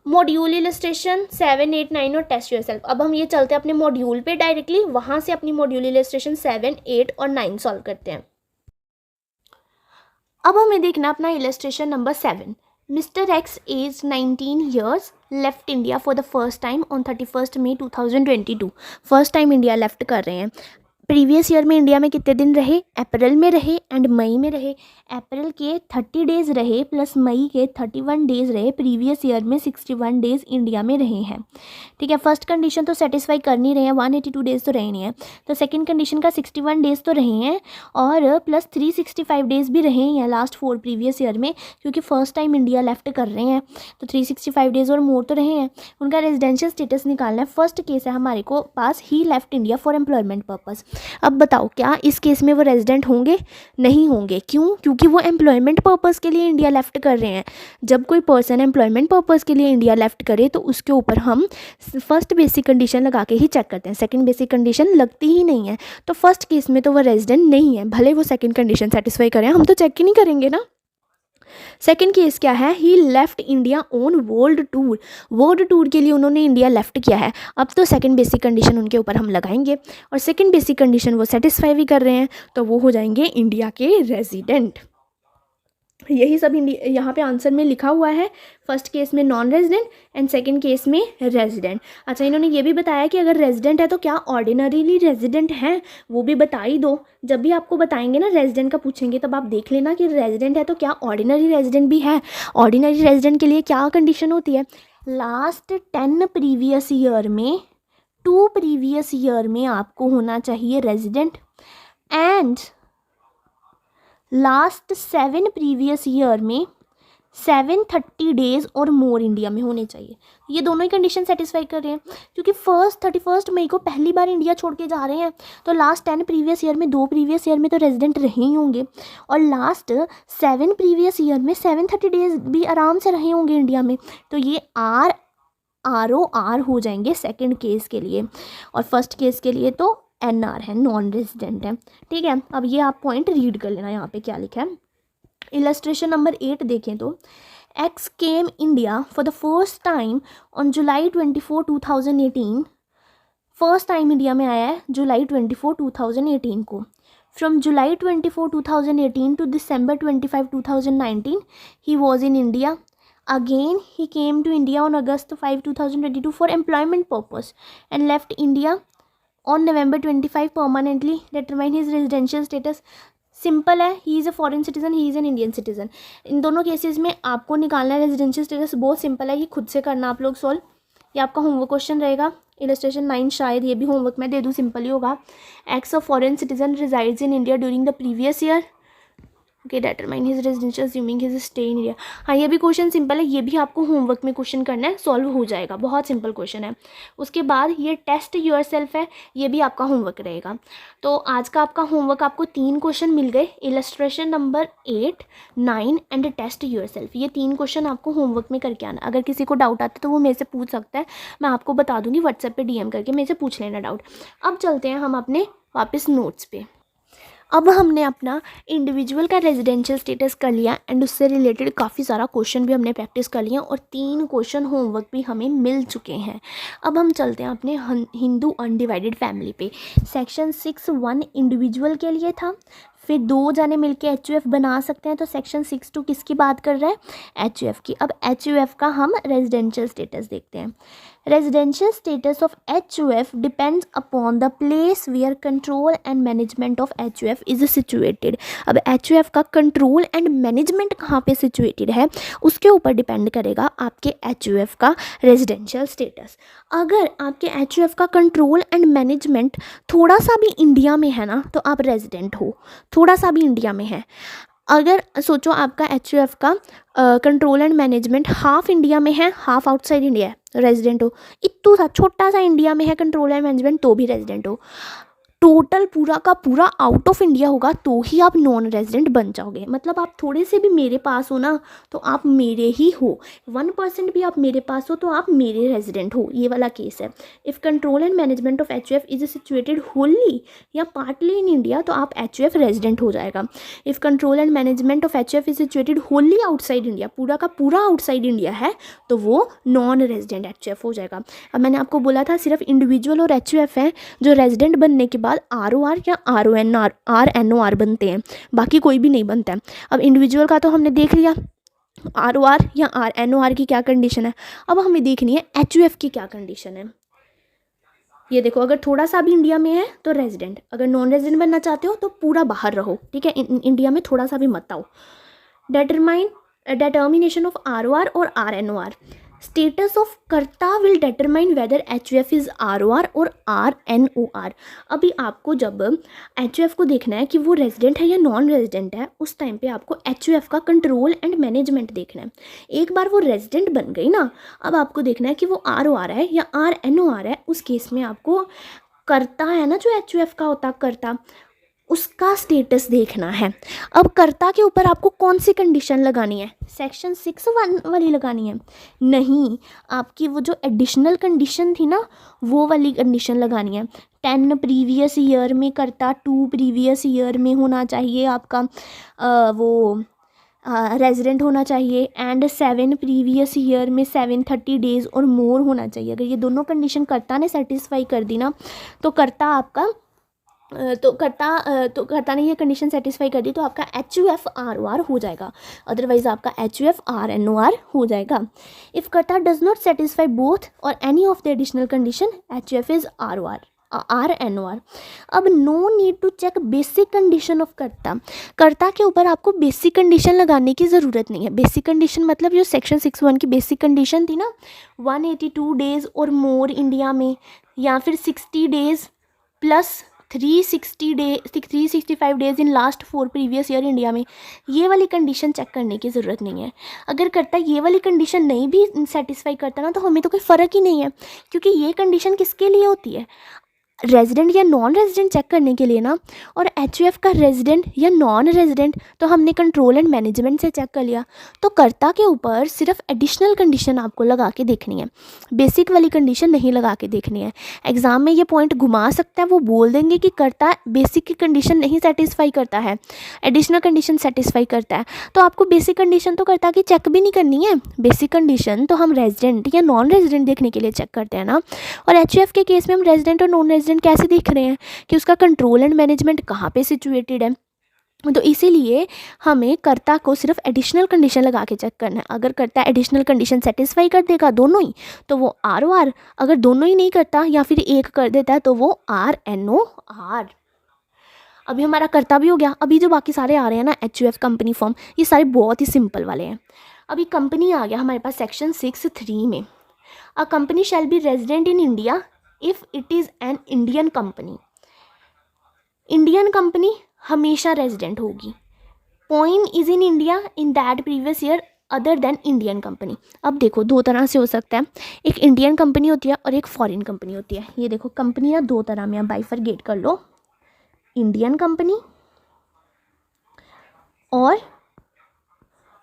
Module illustration 7, 8, 9 और टेस्ट योरसेल्फ। अब हम ये चलते हैं अपने मॉड्यूल पे डायरेक्टली, वहाँ से अपनी मॉड्यूल इलस्ट्रेशन 7, 8 और 9 सॉल्व करते हैं। अब हमें देखना अपना illustration number 7। Mister X age 19 years left India for the first time on 31 May 2022। First time India left कर रहे हैं। प्रीवियस ईयर में इंडिया में कितने दिन रहे, अप्रैल में रहे एंड मई में रहे। अप्रैल के 30 डेज़ रहे प्लस मई के 31 डेज़ रहे, प्रीवियस ईयर में 61 डेज़ इंडिया में रहे हैं। ठीक है, फर्स्ट कंडीशन तो सेटिस्फाई कर नहीं रहे हैं, 182 डेज़ तो रहे नहीं हैं, तो सेकंड कंडीशन का 61 डेज़ तो रहे हैं और प्लस 365 डेज़ भी रहे हैं लास्ट 4 प्रीवियस ईयर में, क्योंकि फर्स्ट टाइम इंडिया लेफ्ट कर रहे हैं तो 365 डेज़ और मोर तो रहे हैं। उनका रेजिडेंशियल स्टेटस निकालना है। फर्स्ट केस है हमारे को पास, he left India for employment purpose. अब बताओ क्या इस केस में वो रेजिडेंट होंगे? नहीं होंगे। क्यों? क्योंकि वो एम्प्लॉयमेंट पर्पज़ के लिए इंडिया लेफ्ट कर रहे हैं। जब कोई पर्सन एम्प्लॉयमेंट पर्पज़ के लिए इंडिया लेफ्ट करे तो उसके ऊपर हम फर्स्ट बेसिक कंडीशन लगा के ही चेक करते हैं, सेकंड बेसिक कंडीशन लगती ही नहीं है। तो फर्स्ट केस में तो वो रेजिडेंट नहीं है, भले वो सेकंड कंडीशन सेटिस्फाई करें, हम तो चेक ही नहीं करेंगे ना। सेकेंड केस क्या है, he left India on world tour. World tour के लिए उन्होंने इंडिया लेफ्ट किया है। अब तो सेकेंड बेसिक कंडीशन उनके ऊपर हम लगाएंगे और सेकेंड बेसिक कंडीशन वो सेटिस्फाई भी कर रहे हैं तो वो हो जाएंगे इंडिया के रेजिडेंट। यही सब यहाँ पे आंसर में लिखा हुआ है। फर्स्ट केस में non resident and second case में रेजिडेंट। अच्छा, इन्होंने ये भी बताया कि अगर रेजिडेंट है तो क्या ऑर्डिनरीली रेजिडेंट हैं, वो भी बता ही दो। जब भी आपको बताएंगे ना रेजिडेंट का पूछेंगे तब आप देख लेना कि रेजिडेंट है तो क्या ऑर्डिनरी रेजिडेंट भी है। ऑर्डिनरी रेजिडेंट के लिए क्या कंडीशन होती है, लास्ट 10 प्रीवियस ईयर में 2 प्रीवियस ईयर में आपको होना चाहिए resident and last 7 previous year में 730 डेज़ और मोर इंडिया में होने चाहिए। ये दोनों ही कंडीशन सेटिस्फाई कर रहे हैं, क्योंकि 31 मई को पहली बार इंडिया छोड़ के जा रहे हैं, तो लास्ट 10 प्रीवियस ईयर में 2 प्रीवियस ईयर में तो रेजिडेंट रहे ही होंगे, और लास्ट 7 प्रीवियस ईयर में 730 डेज़ भी आराम से रहे होंगे इंडिया में। तो ये ROR हो जाएंगे सेकंड केस के लिए, और फर्स्ट केस के लिए तो NR है, नॉन रेजिडेंट है। ठीक है, अब ये आप पॉइंट रीड कर लेना, यहाँ पे क्या लिखा है। इलस्ट्रेशन नंबर 8 देखें तो X came India for the first time on July 24, 2018। First time India में आया है जुलाई 24, 2018 को। From July 24, 2018 to December 25, 2019 he was in India. Again, he came to India on August 5, 2022 for employment purpose and left India on November 25 permanently. Determine his residential status. Simple है, he is a foreign citizen, he is an Indian citizen. इन दोनों cases में आपको निकालना है residential status, बहुत simple है, ये खुद से करना आप लोग सॉल्व। ये आपका होमवर्क क्वेश्चन रहेगा, इलस्ट्रेशन 9, शायद ये भी होमवर्क में दे दूँ, सिंपल ही होगा। X a foreign citizen resides in India during the previous year. Okay, determine his residential assuming his stay in India. हाँ, ये भी क्वेश्चन सिंपल है, ये भी आपको होमवर्क में क्वेश्चन करना है, सॉल्व हो जाएगा, बहुत सिंपल क्वेश्चन है। उसके बाद ये टेस्ट योरसेल्फ है, ये भी आपका होमवर्क रहेगा। तो आज का आपका होमवर्क, आपको 3 क्वेश्चन मिल गए, illustration number 8, 9 and test yourself. ये 3 क्वेश्चन आपको होमवर्क में करके आना। अगर किसी को डाउट आता है तो वो मेरे से पूछ सकता है, मैं आपको बता दूंगी, व्हाट्सएप पे DM करके मेरे से पूछ लेना डाउट। अब चलते हैं हम अपने वापस नोट्स पे। अब हमने अपना इंडिविजुअल का रेजिडेंशियल स्टेटस कर लिया एंड उससे रिलेटेड काफ़ी सारा क्वेश्चन भी हमने प्रैक्टिस कर लिया, और 3 क्वेश्चन होमवर्क भी हमें मिल चुके हैं। अब हम चलते हैं अपने हिंदू अनडिवाइडेड फैमिली पे। सेक्शन 6(1) इंडिविजुअल के लिए था, फिर 2 जाने मिलके HUF बना सकते हैं, तो सेक्शन 6(2) किसकी बात कर रहा है, HUF की। अब HUF का हम रेजिडेंशियल स्टेटस देखते हैं। Residential status of HUF depends upon the place where control and management of HUF is situated. अब HUF का कंट्रोल एंड मैनेजमेंट कहाँ पे सिचुएटेड है, उसके ऊपर डिपेंड करेगा आपके HUF का रेजिडेंशियल स्टेटस। अगर आपके HUF का कंट्रोल एंड मैनेजमेंट थोड़ा सा भी इंडिया में है ना, तो आप रेजिडेंट हो, थोड़ा सा भी इंडिया में है। अगर सोचो आपका HUF का control and management half India में है, हाफ आउटसाइड इंडिया है, रेजिडेंट हो। इतना सा छोटा सा इंडिया में है कंट्रोल एंड मैनेजमेंट, तो भी रेजिडेंट हो। टोटल पूरा का पूरा आउट ऑफ इंडिया होगा तो ही आप नॉन रेजिडेंट बन जाओगे। मतलब आप थोड़े से भी मेरे पास हो ना, तो आप मेरे ही हो। 1% भी आप मेरे पास हो तो आप मेरे रेजिडेंट हो, ये वाला केस है। If control and management of HUF is situated Holi या पार्टली इन इंडिया, तो आप HUF रेजिडेंट हो जाएगा। If control and management of HUF is situated Holi outside India, पूरा का पूरा आउटसाइड इंडिया है, तो वो नॉन रेजिडेंट HUF हो जाएगा। अब मैंने आपको बोला था सिर्फ इंडिविजुअल और HUF है जो रेजिडेंट बनने के बाद ROR या RNOR बनते हैं, बाकी कोई भी नहीं बनता है। अब इंडिविजुअल का तो हमने देख लिया, ROR या RNOR की क्या कंडीशन है। अब हमें देखनी है HUF की क्या कंडीशन है। ये देखो, अगर थोड़ा सा भी इंडिया में है तो रेजिडेंट, अगर नॉन रेजिडेंट बनना चाहते हो तो पूरा बाहर रहो, ठीक है, इंडिया में थोड़ा सा भी मत आओ। डिटर्मिनेशन ऑफ ROR और RNOR। स्टेटस ऑफ कर्ता will determine whether HUF is ROR और RNOR। अभी आपको जब HUF को देखना है कि वो रेजिडेंट है या नॉन रेजिडेंट है, उस टाइम पे आपको HUF का कंट्रोल एंड मैनेजमेंट देखना है। एक बार वो रेजिडेंट बन गई ना, अब आपको देखना है कि वो ROR है या RNOR है। उस केस में आपको कर्ता है ना, जो HUF का होता कर्ता, उसका स्टेटस देखना है। अब कर्ता के ऊपर आपको कौन सी कंडीशन लगानी है, सेक्शन 6(1) वाली लगानी है? नहीं, आपकी वो जो एडिशनल कंडीशन थी ना, वो वाली कंडीशन लगानी है। 10 प्रीवियस ईयर में कर्ता 2 प्रीवियस ईयर में होना चाहिए आपका वो रेजिडेंट होना चाहिए, एंड 7 प्रीवियस ईयर में 730 डेज़ और मोर होना चाहिए। अगर ये दोनों कंडीशन कर्ता ने सेटिस्फाई कर दी ना, तो कर्ता आपका कर्ता ने ये कंडीशन सेटिस्फाई कर दी तो आपका HUF ROR हो जाएगा, अदरवाइज आपका HUF RNOR हो जाएगा। If karta does not satisfy both और any of the additional condition, HUF is RNOR। अब no need to check basic condition of karta के ऊपर आपको बेसिक कंडीशन लगाने की ज़रूरत नहीं है। बेसिक कंडीशन मतलब जो सेक्शन 6(1) की बेसिक कंडीशन थी ना, 182 डेज़ और मोर इंडिया में, या फिर 60 days plus 365 days in last 4 previous year India में, ये वाली कंडीशन चेक करने की ज़रूरत नहीं है। अगर करता ये वाली कंडीशन नहीं भी सेटिस्फाई करता ना, तो हमें तो कोई फ़र्क ही नहीं है, क्योंकि ये कंडीशन किसके लिए होती है, रेजिडेंट या नॉन रेजिडेंट चेक करने के लिए ना। और एचयूएफ का रेजिडेंट या नॉन रेजिडेंट तो हमने कंट्रोल एंड मैनेजमेंट से चेक कर लिया। तो कर्ता के ऊपर सिर्फ एडिशनल कंडीशन आपको लगा के देखनी है, बेसिक वाली कंडीशन नहीं लगा के देखनी है। एग्जाम में ये पॉइंट घुमा सकता है, वो बोल देंगे कि कर्ता बेसिक की कंडीशन नहीं सेटिस्फाई करता है, एडिशनल कंडीशन सेटिस्फाई करता है। तो आपको बेसिक कंडीशन तो कर्ता की चेक भी नहीं करनी है, बेसिक कंडीशन तो हम रेजिडेंट या नॉन रेजिडेंट देखने के लिए चेक करते हैं ना। और एचयूएफ के केस में हम रेजिडेंट और नॉन रेजिडेंट कैसे देख रहे हैं कि उसका कंट्रोल एंड मैनेजमेंट कहाँ पे सिचुएटेड है। तो इसीलिए हमें कर्ता को सिर्फ एडिशनल कंडीशन लगा के चेक करना है। अगर कर्ता एडिशनल कंडीशन सेटिस्फाई कर देगा दोनों ही, तो वो ROR, अगर दोनों ही नहीं करता या फिर एक कर देता है तो वो RNOR। अभी हमारा कर्ता भी हो गया। अभी जो बाकी सारे आ रहे हैं ना, एचयूएफ, कंपनी फॉर्म, ये सारे बहुत ही सिंपल वाले हैं। अभी कंपनी आ गया हमारे पास सेक्शन 6(3) में। A company shall be resident in India if it is an Indian company. Indian company हमेशा रेजिडेंट होगी। Poem is in India in that previous year other than Indian company. अब देखो, दो तरह से हो सकता है, एक इंडियन कंपनी होती है और एक फॉरेन कंपनी होती है। ये देखो, कंपनियाँ दो तरह में, बाइफरगेट कर लो, इंडियन कंपनी और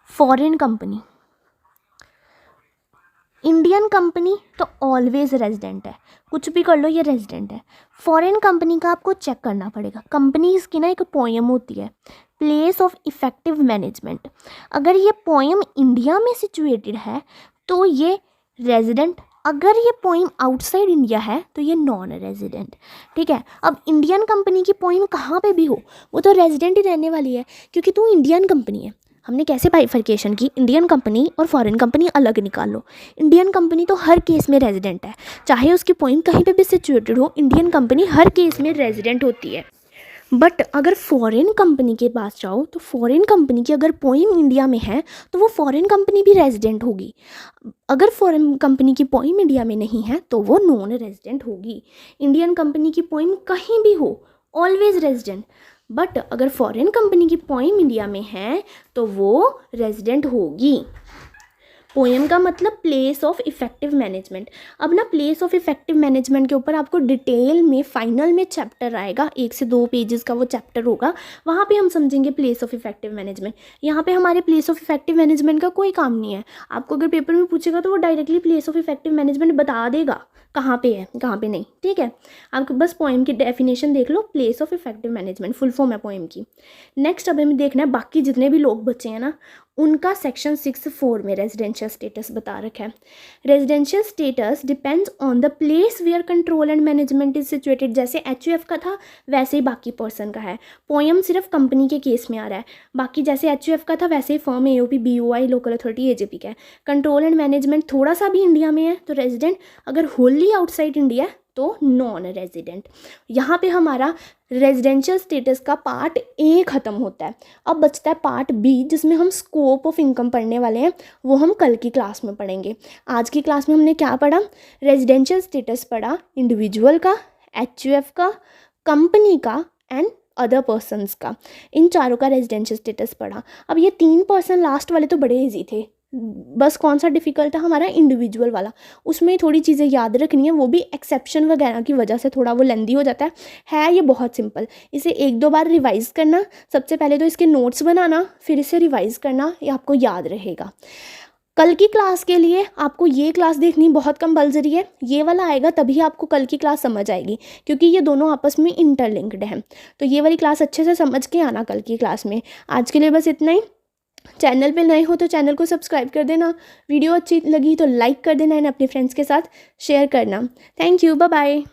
फॉरेन कंपनी। इंडियन कंपनी तो ऑलवेज रेजिडेंट है, कुछ भी कर लो ये रेजिडेंट है। फॉरेन कंपनी का आपको चेक करना पड़ेगा। कंपनीज की ना एक पोएम होती है, प्लेस ऑफ इफेक्टिव मैनेजमेंट। अगर ये पोएम इंडिया में सिचुएटेड है तो ये रेजिडेंट, अगर ये पोएम आउटसाइड इंडिया है तो ये नॉन रेजिडेंट। ठीक है। अब इंडियन कंपनी की पोएम कहाँ पे भी हो, वो तो रेजिडेंट ही रहने वाली है, क्योंकि तू इंडियन कंपनी है। हमने कैसे बाइफरकेशन की, इंडियन कंपनी और फॉरेन कंपनी अलग निकाल लो। इंडियन कंपनी तो हर केस में रेजिडेंट है, चाहे उसकी पोइम कहीं पे भी सिचुएटेड हो, इंडियन कंपनी हर केस में रेजिडेंट होती है। बट अगर फॉरेन कंपनी के पास जाओ तो फॉरेन कंपनी की अगर पोइम इंडिया में है तो वो फॉरेन कंपनी भी रेजिडेंट होगी। अगर फॉरेन कंपनी की पोइम इंडिया में नहीं है तो वो नॉन रेजिडेंट होगी। इंडियन कंपनी की पोइम कहीं भी हो, ऑलवेज रेजिडेंट। बट अगर फॉरेन कंपनी की पोएम इंडिया में है तो वो रेजिडेंट होगी। पोएम का मतलब प्लेस ऑफ इफेक्टिव मैनेजमेंट। अब ना प्लेस ऑफ इफेक्टिव मैनेजमेंट के ऊपर आपको डिटेल में फाइनल में चैप्टर आएगा, 1 से 2 पेजेस का वो चैप्टर होगा, वहाँ पे हम समझेंगे प्लेस ऑफ इफेक्टिव मैनेजमेंट। यहाँ पे हमारे प्लेस ऑफ इफेक्टिव मैनेजमेंट का कोई काम नहीं है। आपको अगर पेपर में पूछेगा तो वो directly place of effective management बता देगा कहाँ पे है कहाँ पे नहीं। ठीक है, आपको बस पोएम की डेफिनेशन देख लो, place of effective management full form है पोएम की। नेक्स्ट अब हमें देखना है बाकी जितने भी लोग बचे हैं ना, उनका सेक्शन 6(4) में रेजिडेंशियल स्टेटस बता रखा है। Residential status depends on the place where control and management is situated. जैसे एचयूएफ का था वैसे ही बाकी पर्सन का है। पोएम सिर्फ कंपनी के केस में आ रहा है, बाकी जैसे एचयूएफ का था वैसे ही firm, AOP, BOI, local authority, AJP का है। कंट्रोल एंड मैनेजमेंट थोड़ा सा भी इंडिया में है तो रेजिडेंट, अगर होली आउटसाइड इंडिया है तो नॉन रेजिडेंट। यहाँ पे हमारा रेजिडेंशियल स्टेटस का पार्ट A ख़त्म होता है। अब बचता है पार्ट B, जिसमें हम स्कोप ऑफ इनकम पढ़ने वाले हैं, वो हम कल की क्लास में पढ़ेंगे। आज की क्लास में हमने क्या पढ़ा, रेजिडेंशियल स्टेटस पढ़ा, इंडिविजुअल का, एचयूएफ का, कंपनी का एंड अदर पर्सनस का, इन चारों का रेजिडेंशियल स्टेटस पढ़ा। अब ये 3 पर्सन लास्ट वाले तो बड़े ईजी थे, बस कौन सा डिफ़िकल्ट था हमारा, इंडिविजुअल वाला। उसमें थोड़ी चीज़ें याद रखनी है, वो भी एक्सेप्शन वगैरह की वजह से थोड़ा वो लेंदी हो जाता है ये बहुत सिंपल। इसे 1-2 बार रिवाइज़ करना, सबसे पहले तो इसके नोट्स बनाना, फिर इसे रिवाइज़ करना, ये आपको याद रहेगा। कल की क्लास के लिए आपको ये क्लास देखनी बहुत कंपल्सरी है, ये वाला आएगा तभी आपको कल की क्लास समझ आएगी, क्योंकि ये दोनों आपस में इंटरलिंक्ड हैं। तो ये वाली क्लास अच्छे से समझ के आना कल की क्लास में। आज के लिए बस इतना ही। चैनल पे नए हो तो चैनल को सब्सक्राइब कर देना, वीडियो अच्छी लगी तो लाइक कर देना एंड अपने फ्रेंड्स के साथ शेयर करना। Thank you, bye bye.